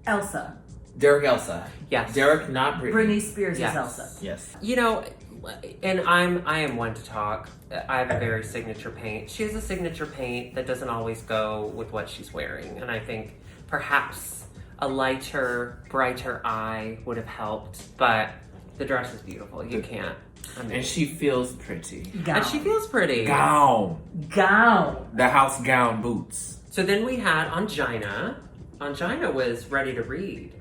C: Elsa.
B: Derek Elsa.
A: Yes.
B: Derek, not Britney.
C: Britney Spears
A: Yes.
C: is Elsa.
B: Yes.
A: You know, and I am one to talk. I have a very signature paint. She has a signature paint that doesn't always go with what she's wearing. And I think perhaps a lighter, brighter eye would have helped. But the dress is beautiful. You can't. I mean,
B: And she feels pretty.
C: Gown.
A: and she feels pretty.
B: Gown.
C: Gown.
B: The house gown boots.
A: So then we had Angina. Angina was ready to read.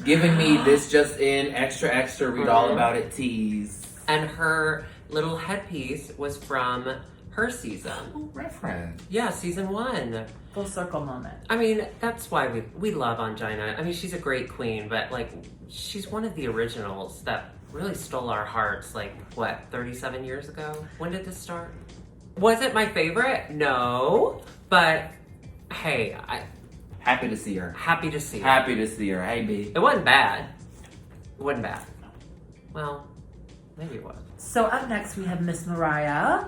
B: Giving me this just in, extra, read all about it, tease.
A: And her little headpiece was from her season.
B: Oh, reference.
A: Yeah, season 1.
C: Full circle moment.
A: I mean, that's why we love Angina. I mean, she's a great queen, but she's one of the originals that really stole our hearts, 37 years ago? When did this start? Was it my favorite? No. But hey,
B: Happy to see her.
A: happy to see her.
B: Happy to see her. Hey, B.
A: It wasn't bad. It wasn't bad. Well, maybe it was.
C: So up next we have Miss Mariah.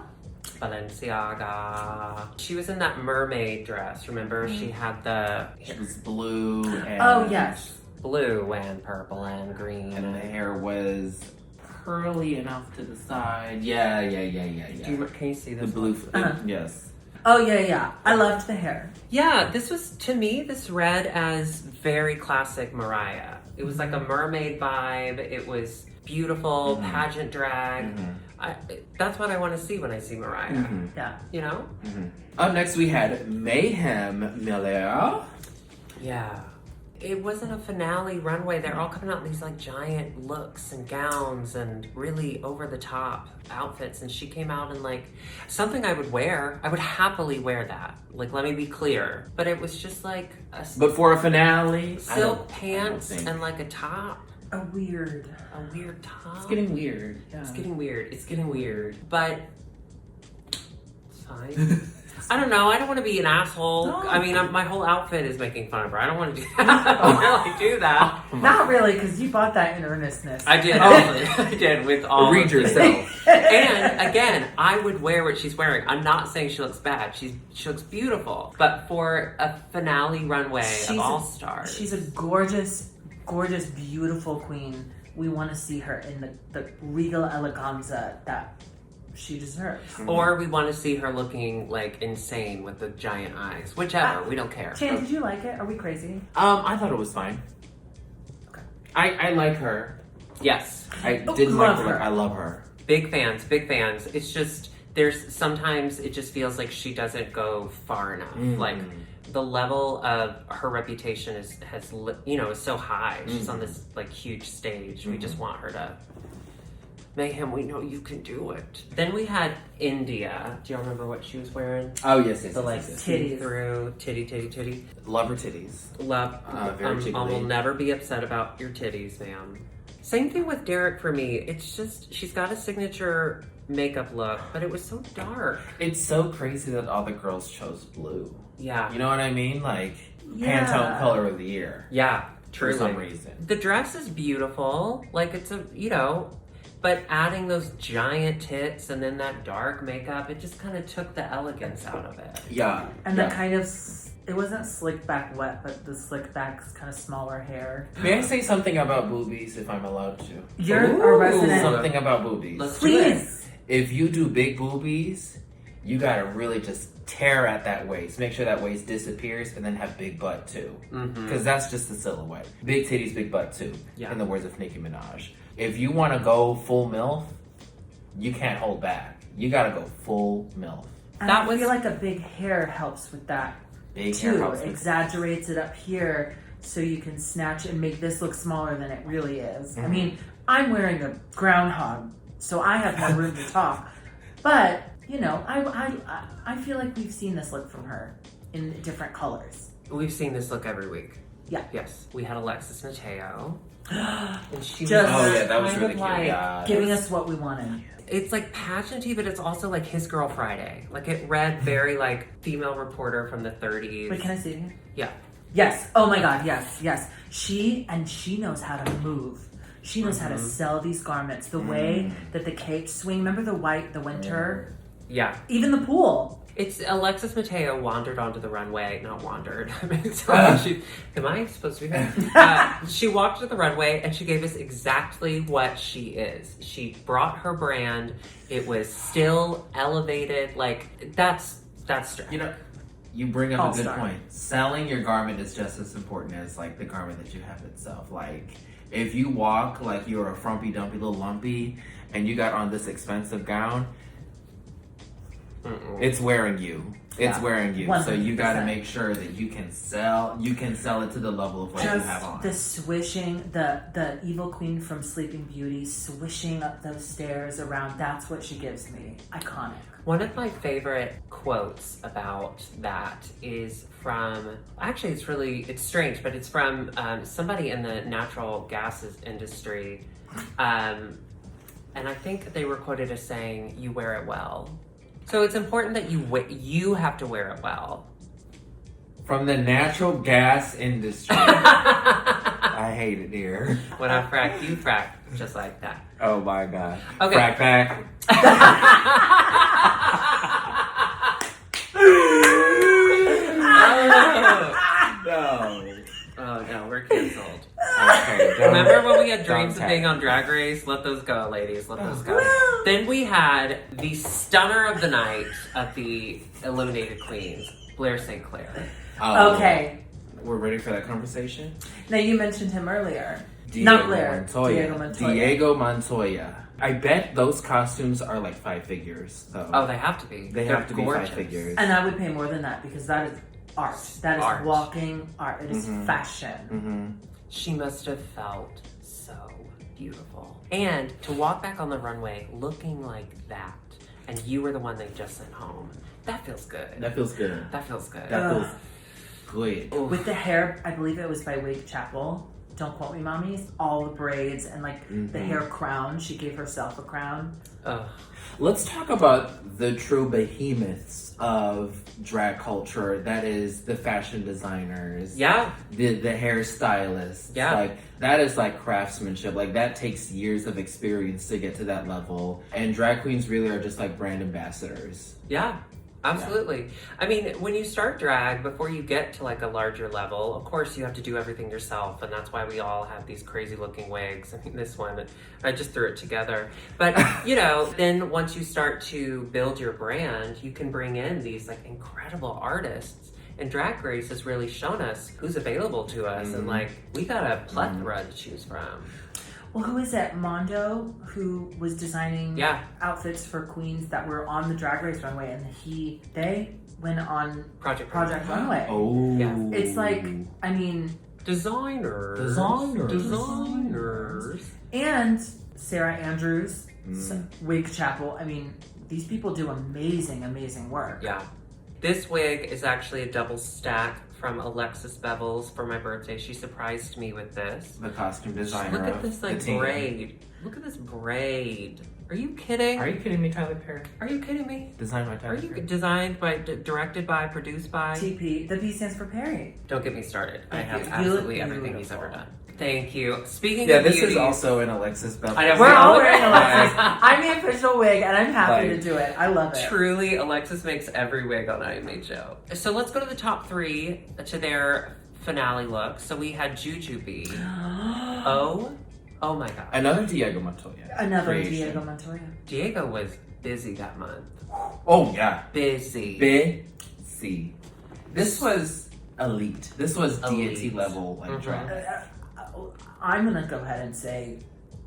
A: Balenciaga. She was in that mermaid dress, remember? She had the
B: It was blue and
C: Oh, yes.
A: blue and purple and green.
B: and the hair was curly enough to the side. Yeah.
A: Can you see
B: The
A: this
B: blue.
A: one?
B: Yes.
C: Oh, yeah. I loved the hair.
A: Yeah, this was, to me, this read as very classic Mariah. It was like a mermaid vibe. It was beautiful, pageant drag. That's what I want to see when I see Mariah.
C: Yeah.
A: You know?
B: Up next we had Mayhem Miller.
A: Yeah. It wasn't a finale runway. They're all coming out in these like giant looks and gowns and really over the top outfits. And she came out in like something I would wear. I would happily wear that. Like, let me be clear. But it was just like a
B: But for a finale,
A: silk pants and like a top.
C: A weird
A: top.
B: It's getting weird. Yeah.
A: It's getting weird. But it's fine. I don't know. I don't want to be an asshole.
C: No.
A: I mean, my whole outfit is making fun of her. I don't want to do that. I don't really do that.
C: Not really, because you bought that in earnestness.
A: I did. I did with all.
B: Read
A: of the-
B: yourself.
A: And again, I would wear what she's wearing. I'm not saying she looks bad. She looks beautiful. But for a finale runway of All Stars,
C: She's a gorgeous, beautiful queen. We want to see her in the regal eleganza that she deserves.
A: or we want to see her looking like insane with the giant eyes. Whichever, we don't care.
C: Chan, did you like it? Are we crazy?
B: I thought it was fine.
C: Okay.
B: I like her.
A: Yes,
B: I didn't
C: love
B: like her.
C: her.
B: I love her.
A: big fans. It's just there's sometimes it just feels like she doesn't go far enough. Like the level of her reputation is so high. She's on this like huge stage. We just want her to. Mayhem, we know you can do it. Then we had India. Do you remember what she was wearing?
B: Oh yes.
A: The like
C: Titties.
A: see-through titty.
B: Love her titties.
A: Love.
B: Very
A: I
B: jiggly.
A: will never be upset about your titties, ma'am. Same thing with Derek for me. It's just she's got a signature makeup look, but it was so dark.
B: It's so crazy that all the girls chose blue.
A: Yeah.
B: You know what I mean? Like
C: Yeah.
B: Pantone color of the year.
A: Yeah. Truly.
B: For some reason.
A: The dress is beautiful. Like it's but adding those giant tits and then that dark makeup, it just kind of took the elegance out of it.
B: Yeah.
C: And
B: yeah.
C: the kind of, it wasn't slick back wet, but the slick back's kind of smaller hair.
B: May I say something about boobies if I'm allowed to?
C: You're
A: Ooh.
C: a resident.
B: Something about boobies.
A: Let's do it.
C: Please.
B: If you do big boobies, you gotta really just tear at that waist. Make sure that waist disappears and then have big butt too. Because that's just the silhouette. Big titties, big butt too.
A: Yeah.
B: In the words of Nicki Minaj. If you want to go full MILF, you can't hold back. You gotta go full MILF.
C: And
A: That
C: I
A: was-
C: feel like a big hair helps with that
B: Big hair
C: too.
B: helps with
C: Exaggerates it up here so you can snatch it and make this look smaller than it really is. I mean, I'm wearing a groundhog, so I have more room to talk. But, I feel like we've seen this look from her in different colors.
A: We've seen this look every week.
C: Yeah.
A: Yes. We had Alexis Mateo. And she
C: Just-
B: Oh yeah, that was
A: kind
B: really
A: of
B: cute.
A: like-
B: Yeah.
C: Giving us what we wanted.
A: It's like pageanty, but it's also like His Girl Friday. Like it read very like female reporter from the 30s.
C: Wait, can I see it again?
A: Yeah.
C: Yes. Oh my God. Yes. She knows how to move. She knows how to sell these garments. The way that the capes swing. Remember the winter?
A: Yeah.
C: Even the pool.
A: It's Alexis Mateo wandered onto the runway. Not wandered. Am I supposed to be here? She walked to the runway and she gave us exactly what she is. She brought her brand. It was still elevated. Like that's
B: You you bring up a good
C: All-star.
B: point. Selling your garment is just as important as like the garment that you have itself. Like if you walk like you're a frumpy dumpy little lumpy and you got on this expensive gown, it's wearing you. It's
C: Yeah.
B: wearing you. So you
C: 100%.
B: got to make sure that you can sell it to the level of what you have
C: Just
B: on.
C: the swishing, the evil queen from Sleeping Beauty swishing up those stairs around. That's what she gives me. Iconic.
A: One of my favorite quotes about that is from, actually it's strange, but it's from somebody in the natural gases industry. And I think they were quoted as saying, "You wear it well." So it's important that you have to wear it well.
B: From the natural gas industry. I hate it here.
A: When I frack, you frack, just like that.
B: Oh my god.
A: Okay.
B: Crack back. No.
A: Oh no, we're canceled.
B: Okay. don't-
A: Remember when we had dreams
B: don't
A: of being
B: tag
A: on Drag Race? Let those go, ladies. Let those go. Then we had the stunner of the night of the eliminated queens, Blair St. Clair.
B: Oh,
C: Okay.
B: We're ready for that conversation?
C: Now you mentioned him earlier.
B: Diego
C: Not Blair.
B: Montoya.
C: Diego Montoya.
B: Diego Montoya. I bet those costumes are like 5 figures. So.
A: Oh, they have to be.
B: They
A: They're
B: have to be
A: gorgeous.
B: 5 figures.
C: And I would pay more than that because that is art. That is
A: Art.
C: walking art. It is
B: Mhm.
C: fashion.
B: Mm-hmm.
A: She must have felt so beautiful. And to walk back on the runway looking like that, and you were the one they just sent home, that feels good.
B: That feels good.
A: That feels good.
B: That
C: Ugh.
B: feels good.
A: Oof.
C: With the hair, I believe it was by Wig Chapel. Don't quote me, mommies. All the braids and like the
B: Mhm.
C: hair crown. She gave herself a crown.
A: Ugh.
B: Let's talk about the true behemoths of drag culture. That is the fashion designers.
A: Yeah.
B: The hairstylists.
A: Yeah.
B: Like that is like craftsmanship. Like that takes years of experience to get to that level. And drag queens really are just like brand ambassadors.
A: Yeah. Absolutely. I mean, when you start drag, before you get to like a larger level, of course you have to do everything yourself, and that's why we all have these crazy looking wigs. I mean, this one, I just threw it together. But, you know, then once you start to build your brand, you can bring in these like incredible artists. And Drag Race has really shown us who's available to us, and like, we got a plethora to choose from.
C: Well, who is it? Mondo, who was designing
A: Yeah.
C: outfits for queens that were on the Drag Race runway, and they went on
A: Project
C: Runway.
B: Oh.
A: Yeah.
C: It's like, I mean,
A: Designers.
C: and Sarah Andrews,
B: Mm.
C: Wig Chapel. I mean, these people do amazing, amazing work.
A: Yeah. This wig is actually a double stack from Alexis Bevels for my birthday. She surprised me with this.
B: The costume designer.
A: Look at
B: of
A: this like
B: the team.
A: braid. Look at this braid. Are you kidding?
B: Are you kidding me, Tyler Perry?
A: Are you kidding me?
B: Designed by Tyler
A: Are you
B: Perry.
A: designed by, directed by, produced by?
C: TP. The P stands for Perry.
A: Don't get me started. I
C: Thank
A: have
C: you. You
A: absolutely
C: look
A: everything he's
C: beautiful.
A: ever done. Thank you. Speaking
B: Yeah,
A: of
B: this
A: beauty,
B: is also an Alexis Bevels.
A: I know.
C: We're all
A: Look
C: wearing
A: at
C: Alexis.
A: that.
C: I'm the official wig, and I'm happy
B: Like-
C: to do it. I love it.
A: Truly, Alexis makes every wig on IMHO. So let's go to the top 3 to their finale look. So we had Jujubee. Oh my god.
B: Another Diego Montoya.
C: Another
B: creation.
C: Diego Montoya.
A: Diego was busy that month.
B: Oh, yeah.
A: Busy.
B: Busy. This was elite. This was deity
A: Elite.
B: level like
A: Mhm.
B: drag.
C: I'm gonna go ahead and say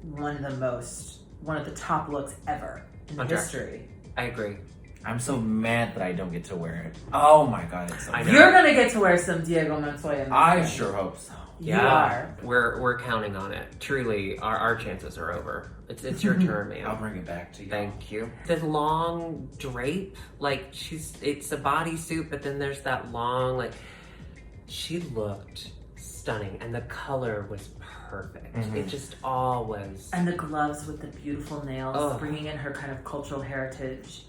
C: one of the top looks ever in
A: On drag.
C: history.
A: I agree.
B: I'm so mad that I don't get to wear it. Oh my god, it's so
A: I
B: good.
A: know.
C: You're gonna get to wear some Diego Montoya.
B: I
C: Miss
B: sure hope so.
C: You are.
A: We're counting on it. Truly, our chances are over. It's your turn,
B: I'll
A: man.
B: bring it back to you.
A: Thank you. The long drape, like it's a bodysuit, but then there's that long, like she looked stunning, and the color was perfect.
B: Mhm.
A: It just all was.
C: And the gloves with the beautiful nails,
A: Ugh.
C: bringing in her kind of cultural heritage.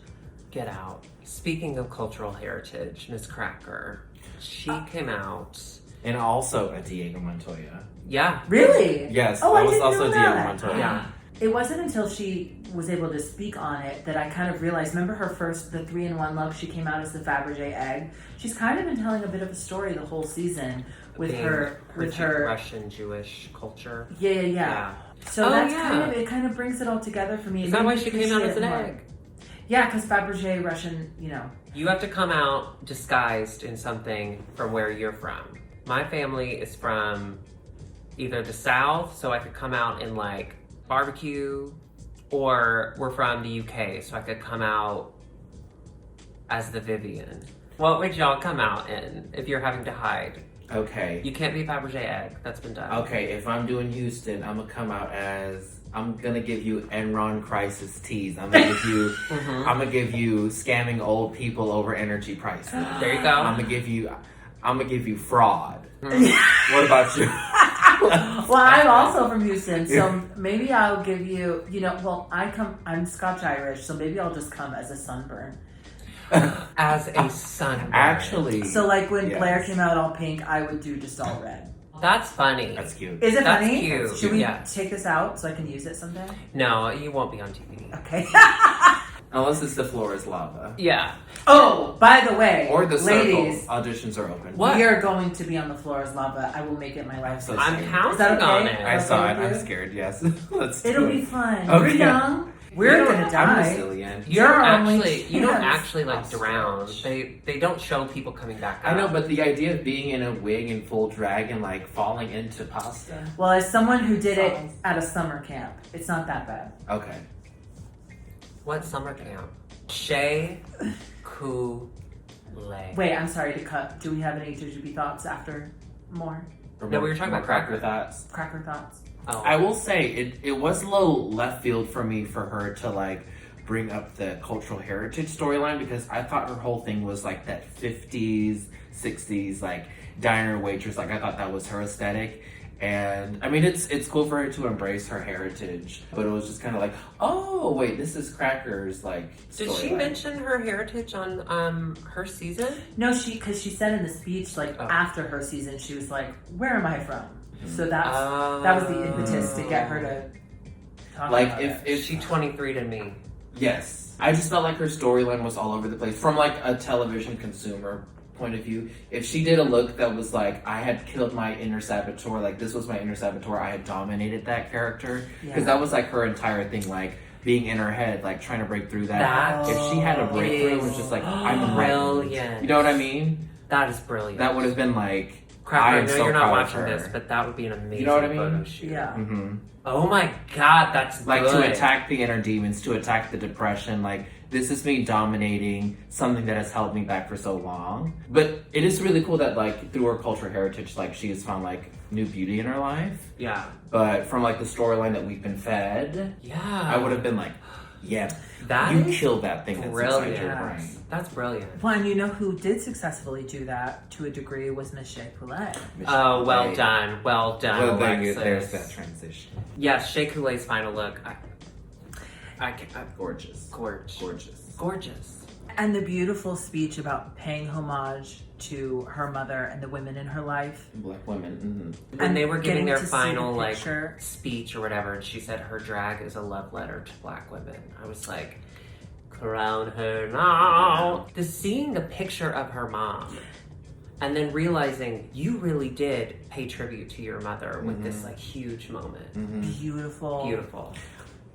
A: Get out. Speaking of cultural heritage, Miss Cracker, she came out.
B: And also a Diego Montoya.
A: Yeah.
C: Really?
B: Yes,
C: Oh,
B: that
C: I
B: was
C: didn't
B: also
C: know
B: Diego
C: that.
B: Montoya.
A: Yeah.
C: It wasn't until she was able to speak on it that I kind of realized. Remember the 3-in-1 look? She came out as the Fabergé egg. She's kind of been telling a bit of a story the whole season with
A: Being
C: her
A: Russian Jewish culture.
C: Yeah. So
A: Oh,
C: that's
A: yeah.
C: it kind of brings it all together for me.
A: Is
C: It
A: that
C: made
A: why
C: me
A: she came out
C: appreciate
A: as an
C: it more.
A: egg?
C: Yeah, because Fabergé Russian,
A: You have to come out disguised in something from where you're from. My family is from either the South, so I could come out in like barbecue, or we're from the UK, so I could come out as the Vivian. What would y'all come out in if you're having to hide?
B: Okay.
A: You can't be Fabergé egg. That's been done.
B: Okay, if I'm doing Houston, I'm gonna come out as I'm gonna give you Enron crisis tease. I'm gonna give you
A: Mhm.
B: I'm gonna give you scamming old people over energy prices.
A: There you go.
B: I'm gonna give you fraud. What about you?
C: Well, I'm also from Houston, so maybe I'll give you, I'm Scotch Irish, so maybe I'll just come as a sunburn.
A: As a sunburn.
B: Actually,
C: So like when
B: yes.
C: Blair came out all pink, I would do just all red.
A: That's funny.
B: That's cute.
C: Is it
A: That's
C: funny?
A: cute,
C: Should we
A: yeah.
C: take this out so I can use it someday?
A: No, you won't be on TV.
C: Okay.
B: Unless it's the floor is lava.
A: Yeah.
C: Oh, by the way,
B: Or the
C: ladies,
B: circle. Auditions are open.
A: What?
C: we are going to be on the floor as lava. I will make it my life.
B: So
A: I'm
B: scared.
A: counting
C: Is that okay?
A: on it.
B: I saw it.
C: Okay with
B: I'm
C: you?
B: scared. Yes. Let's do
C: It'll
B: it.
C: be fun.
B: Okay.
C: We're young. We're gonna
B: I'm
C: die.
B: resilient.
A: You don't
C: Your only
A: actually, you don't
C: chance.
A: actually like
B: I'll
A: drown.
B: stretch.
A: They don't show people coming back up.
B: I know, but the idea of being in a wig and full drag and like falling into pasta.
C: Well, as someone who did it at a summer camp, it's not that bad.
B: Okay.
A: What summer camp? SHEA Coulee.
C: Wait, I'm sorry to cut. Do we have any jujube thoughts after more
A: No, we were talking
B: More
A: about
B: cracker thoughts.
C: cracker thoughts?
A: Oh.
B: I will say it was a little left field for me for her to like bring up the cultural heritage storyline because I thought her whole thing was like that 50s, 60s like diner waitress. Like I thought that was her aesthetic. And I mean it's cool for her to embrace her heritage, but it was just kind of like, oh wait, this is Cracker's like.
A: Did she
B: storyline.
A: mention her heritage on her season?
C: No, because she said in the speech, like
A: Oh.
C: after her season, she was like, "Where am I from?" So that was the impetus to get her to talk
B: Like
C: about
B: if
C: it.
A: She 23 to me.
B: Yes. I just felt like her storyline was all over the place from like a television consumer point of view. If she did a look that was like, I had killed my inner saboteur, like this was my inner saboteur, I had dominated that character. Because that was like her entire thing, like being in her head, like trying to break through that.
A: That
B: If she had a breakthrough, it was just like, I'm
A: brilliant.
B: brilliant. You know what I mean?
A: That is brilliant.
B: That would have been like,
A: Cracker,
B: I
A: I
B: am
A: know
B: so
A: you're not
B: proud of
A: watching
B: her.
A: this, but that would be an amazing
B: You know what I mean?
A: photo shoot.
C: Yeah.
B: Mm-hmm.
A: Oh my god, that's
B: Like
A: good.
B: to attack the inner demons, to attack the depression. Like this is me dominating something that has held me back for so long. But it is really cool that like through her cultural heritage, like she has found like new beauty in her life.
A: Yeah.
B: But from like the storyline that we've been fed,
A: Yeah.
B: I would have been like, yeah,
A: That
B: you
A: is
B: killed that thing that's inside your
A: brilliant.
B: brain.
A: That's brilliant.
C: Well, and you know who did successfully do that to a degree was Miss SHEA Coulee.
A: Oh, well
B: Right.
A: done. Well done,
B: Well,
A: Alexis.
B: there's that transition.
A: Yes, SHEA Coulee's final look. I
B: Gorgeous.
A: gorgeous.
B: Gorgeous.
A: Gorgeous.
C: And the beautiful speech about paying homage to her mother and the women in her life.
B: Black women.
A: When
C: And
A: they were giving
C: getting
A: their
C: to see
A: final
C: the
A: like
C: picture.
A: speech or whatever, and she said her drag is a love letter to black women. I was like, crown her now. Seeing the picture of her mom and then realizing you really did pay tribute to your mother with this like huge moment.
C: Beautiful.
A: Beautiful.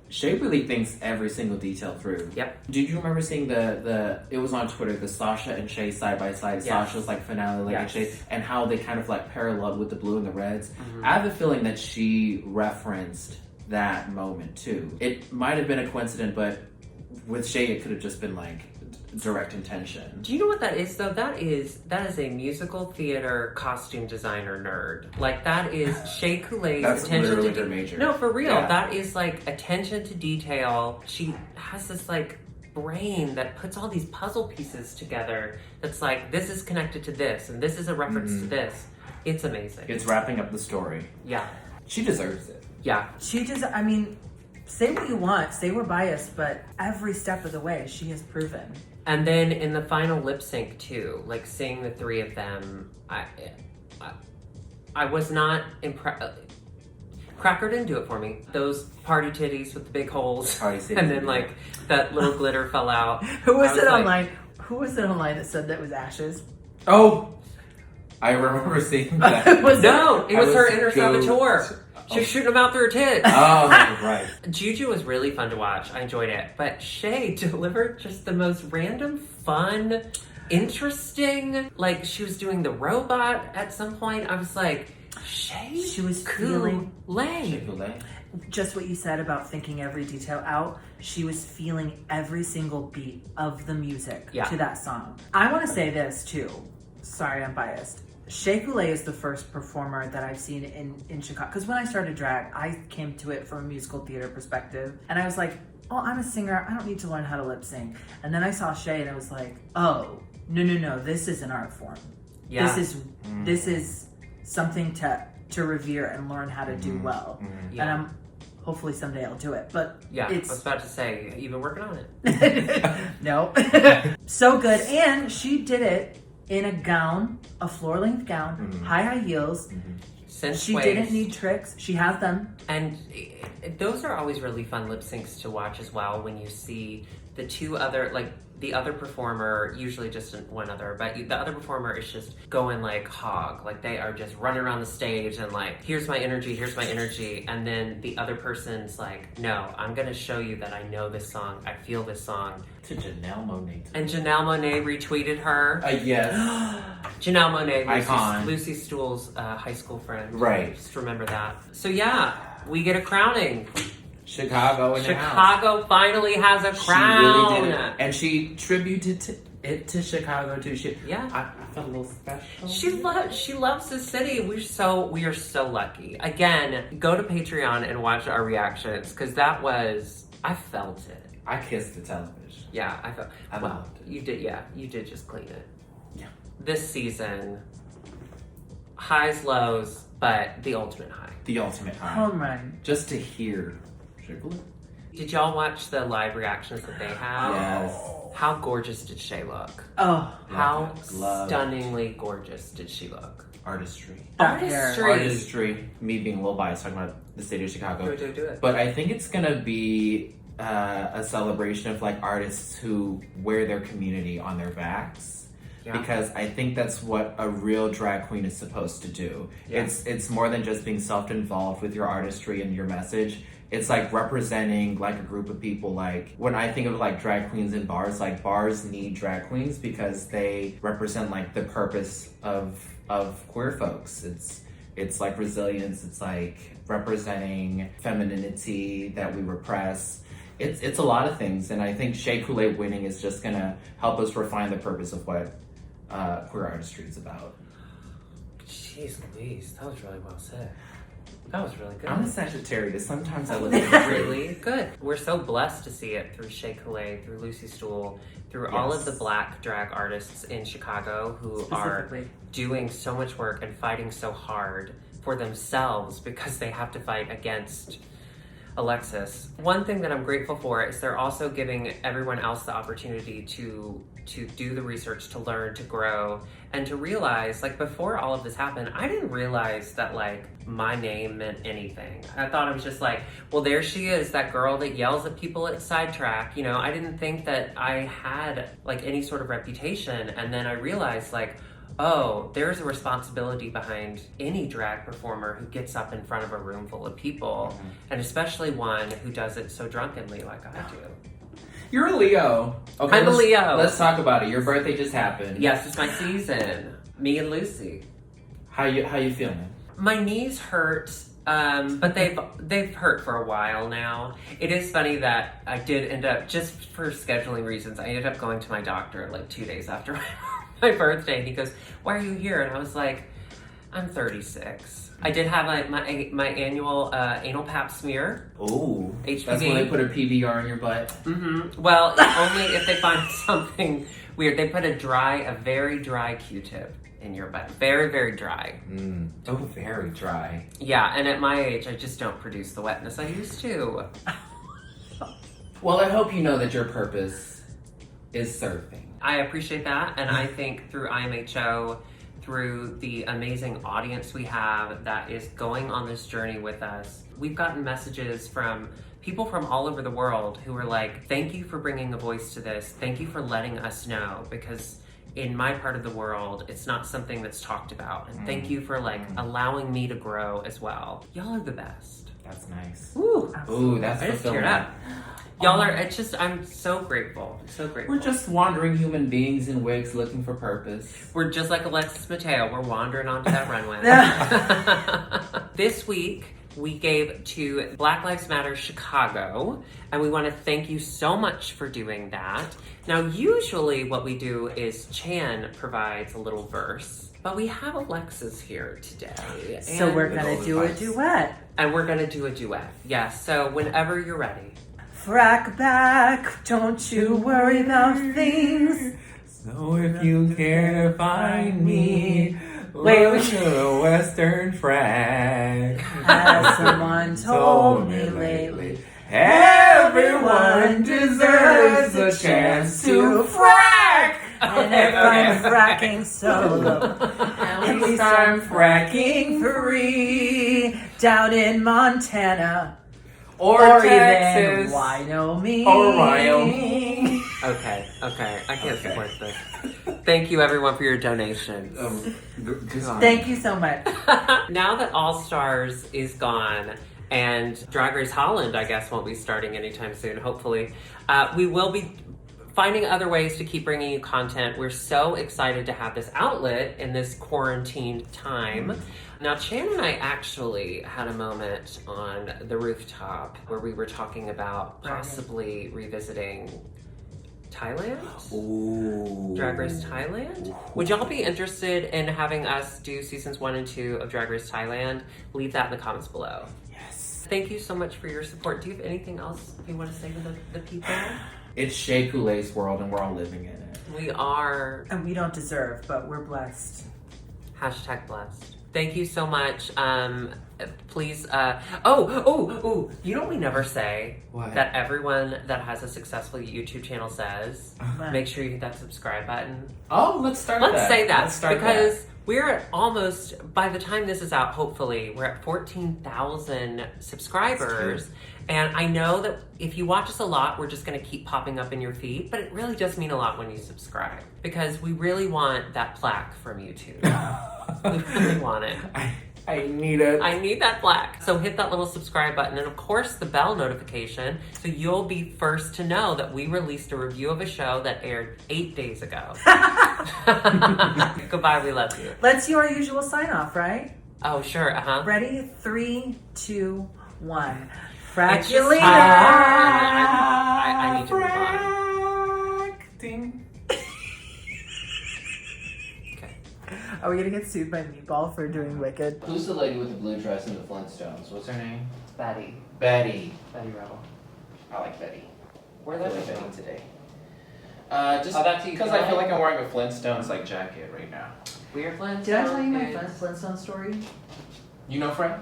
B: Shay really thinks every single detail through.
A: Yep.
B: Did you remember seeing the it was on Twitter, the Sasha and Shay side by side,
A: Yes.
B: Sasha's like finale like
A: Yes.
B: Shay, and how they kind of like paralleled with the blue and the reds.
A: Mm-hmm.
B: I have a feeling that she referenced that moment too. It might have been a coincidence, but with Shay it could have just been like direct intention.
A: Do you know what that is though? That is a musical theater costume designer nerd. Like that is SHEA Coulee's
B: That's
A: attention
B: literally
A: to
B: her major.
A: No, for real.
B: Yeah.
A: That is like attention to detail. She has this like brain that puts all these puzzle pieces together. That's like this is connected to this and this is a reference to this. It's amazing.
B: It's wrapping up the story.
A: Yeah.
B: She deserves it.
A: Yeah.
C: She just, I mean, say what you want, say we're biased, but every step of the way, she has proven.
A: And then in the final lip sync too, like seeing the three of them, I was not impressed. Cracker didn't do it for me. Those party titties with the big holes,
B: Party titties.
A: and then like that little glitter fell out.
C: Who was
A: I
C: it
A: like,
C: online? Who was it online that said that was Ashes?
B: Oh, I remember seeing that.
C: Was
A: No, it was
B: I
A: her
B: was
A: inner
B: goat.
A: saboteur. She was shooting them out through her tits.
B: Oh, right.
A: Juju was really fun to watch. I enjoyed it. But Shay delivered just the most random, fun, interesting. Like, she was doing the robot at some point. I was like, Shay?
C: She was feeling
A: Coulee.
C: just what you said about thinking every detail out. She was feeling every single beat of the music
A: Yeah.
C: to that song. I want to say this too. Sorry, I'm biased. SHEA Coulee is the first performer that I've seen in Chicago. Because when I started drag, I came to it from a musical theater perspective. And I was like, oh, I'm a singer. I don't need to learn how to lip sync. And then I saw Shay and I was like, oh, no. This is an art form.
A: Yeah.
C: This is something to revere and learn how to do well.
A: Yeah.
C: And I'm hopefully someday I'll do it. But
A: Yeah, I
C: it's
A: was about to say, you've been working on it.
C: no. So good. And she did it in a gown, a floor-length gown, high heels.
A: Since
C: She
A: waves.
C: didn't need tricks. She has them.
A: And those are always really fun lip syncs to watch as well when you see the two other, like, the other performer, usually just one other, but the other performer is just going like hog. Like they are just running around the stage and like, here's my energy. And then the other person's like, no, I'm going to show you that I know this song. I feel this song.
B: To Janelle Monáe.
A: And Janelle Monáe retweeted her.
B: Yes.
A: Janelle Monáe,
B: Icon.
A: Lucy Stool's high school friend.
B: Right.
A: Just remember that. So yeah, we get a crowning.
B: Chicago in the house.
A: Chicago finally has a crown.
B: She really did it. And she tributed it to Chicago too. I felt a little special.
A: She loves the city. We are so lucky. Again, go to Patreon and watch our reactions because I felt it.
B: I kissed the television.
A: Yeah,
B: I loved it.
A: You did, yeah. You did just clean it.
B: Yeah.
A: This season, highs, lows, but the ultimate high.
B: The ultimate high.
C: Home run.
B: Just to hear.
A: Did y'all watch the live reactions that they had?
B: Yes.
A: How gorgeous did Shea look?
C: Oh.
A: How
B: Love.
A: stunningly gorgeous did she look?
B: Artistry.
A: Artistry.
B: Me being a little biased talking about the city of Chicago.
A: Do it.
B: But I think it's gonna be a celebration of like artists who wear their community on their backs. Yeah. Because I think that's what a real drag queen is supposed to do. Yeah. It's more than just being self-involved with your artistry and your message. It's like representing like a group of people. Like when I think of like drag queens in bars, like bars need drag queens because they represent like the purpose of queer folks. It's like resilience. It's like representing femininity that we repress. It's a lot of things, and I think Shea Coulee winning is just gonna help us refine the purpose of what queer artistry is about.
A: Jeez Louise, that was really well said. That was really good.
B: I'm a Sagittarius. Sometimes I look at it
A: really good. We're so blessed to see it through Shea Coulee, through Lucy Stool, through all of the Black drag artists in Chicago who are doing so much work and fighting so hard for themselves because they have to fight against Alexis. One thing that I'm grateful for is they're also giving everyone else the opportunity to do the research, to learn, to grow, and to realize, like, before all of this happened, I didn't realize that, like, my name meant anything. I thought it was just like, well, there she is, that girl that yells at people at Sidetrack. You know, I didn't think that I had, like, any sort of reputation. And then I realized, like, oh, there's a responsibility behind any drag performer who gets up in front of a room full of people, and especially one who does it so drunkenly like I do.
B: You're a Leo. Okay,
A: I'm a Leo.
B: Let's talk about it. Your birthday just happened.
A: Yes, it's my season. Me and Lucy.
B: How you feeling?
A: My knees hurt, but they've hurt for a while now. It is funny that I did end up, just for scheduling reasons, I ended up going to my doctor like 2 days after my birthday, and he goes, "Why are you here?" And I was like, "I'm 36. I did have my annual anal pap smear.
B: Oh,
A: HPV.
B: That's when they put a PBR in your butt.
A: Mm-hmm. Well, only if they find something weird. They put a very dry Q-tip in your butt. Very, very dry.
B: Oh, very dry.
A: Yeah, and at my age, I just don't produce the wetness I used to.
B: Well, I hope you know that your purpose is surfing.
A: I appreciate that, and I think through IMHO, through the amazing audience we have that is going on this journey with us, we've gotten messages from people from all over the world who are like, thank you for bringing a voice to this. Thank you for letting us know, because in my part of the world, it's not something that's talked about. And thank you for like allowing me to grow as well. Y'all are the best.
B: That's nice.
A: Ooh,
B: that's
A: I just
B: fulfilling.
A: teared up. Y'all are, I'm so grateful. So grateful.
B: We're just wandering human beings in wigs looking for purpose.
A: We're just like Alexis Mateo. We're wandering onto that runway. This week, we gave to Black Lives Matter Chicago, and we want to thank you so much for doing that. Now, usually what we do is Chan provides a little verse, but we have Alexis here today.
C: So we're going to do a duet.
A: And we're going to do a duet. Yes, so whenever you're ready.
C: Frack back, don't you worry about things.
B: So if you care to find me,
C: Wait,
B: look to a Western frack.
C: As someone told me lately,
B: everyone deserves a chance to frack.
C: and if I'm fracking solo,
B: At least I'm fracking
C: free down in Montana.
B: or
C: Or even
B: Texas
C: Wyoming.
B: or Wyoming.
A: Okay, I can't
B: Okay.
A: support this. Thank you, everyone, for your donations.
C: Thank you so much.
A: Now that All Stars is gone and Drag Race Holland, I guess, won't be starting anytime soon, hopefully, we will be finding other ways to keep bringing you content. We're so excited to have this outlet in this quarantine time. Now, Chan and I actually had a moment on the rooftop where we were talking about possibly revisiting Thailand?
B: Ooh.
A: Drag Race Thailand? Would y'all be interested in having us do seasons 1 and 2 of Drag Race Thailand? Leave that in the comments below.
B: Yes.
A: Thank you so much for your support. Do you have anything else you want to say to the people?
B: It's Shea Coulee's world, and we're all living in it.
A: We are
C: And we don't deserve, but we're blessed.
A: #blessed. Thank you so much. Please, you know what we never say?
B: What?
A: That everyone that has a successful YouTube channel says,
C: What?
A: make sure you hit that subscribe button.
B: Oh, let's start
A: Let's
B: that.
A: say that
B: Let's start
A: because
B: that.
A: we're at almost, by the time this is out, hopefully, we're at 14,000 subscribers. And I know that if you watch us a lot, we're just going to keep popping up in your feed, but it really does mean a lot when you subscribe because we really want that plaque from YouTube. We really want it.
B: I need it.
A: I need that plaque. So hit that little subscribe button and of course the bell notification so you'll be first to know that we released a review of a show that aired 8 days ago. Goodbye, we love you.
C: Let's do our usual sign off, right?
A: Oh, sure,
C: Ready? 3, 2, 1.
A: It's
C: Frack
A: just
C: you later.
A: time. I need to move on.
B: Ding.
A: Okay.
C: Are we gonna get sued by Meatball for doing Wicked?
B: Who's the lady with the blue dress in the Flintstones? What's her name?
A: Betty.
B: Betty.
A: Betty Rebel.
B: I like Betty.
A: Where
B: I
A: that
B: like
A: from?
B: Betty today. Just
A: Oh, that's you.
B: because I feel like I'm wearing a Flintstones like jacket right now.
A: Weird Flintstone.
C: Did I tell you my
A: dude.
C: Flintstone story?
B: You know, Fred?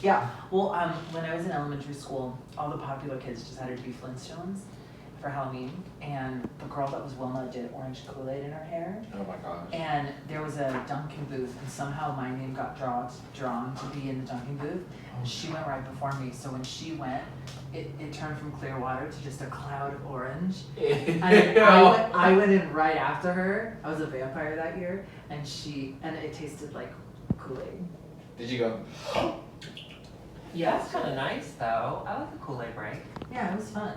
C: Yeah. Well, when I was in elementary school, all the popular kids decided to be Flintstones for Halloween, and the girl that was Wilma did orange Kool-Aid in her hair.
B: Oh my gosh.
C: And there was a dunking booth, and somehow my name got drawn to be in the dunking booth. And she went right before me, so when she went, it turned from clear water to just a cloud of orange. And I went in right after her. I was a vampire that year, and it tasted like Kool-Aid.
B: Did you go?
A: Yeah, that's kind of nice though. I like the Kool-Aid break.
C: Yeah, it was fun.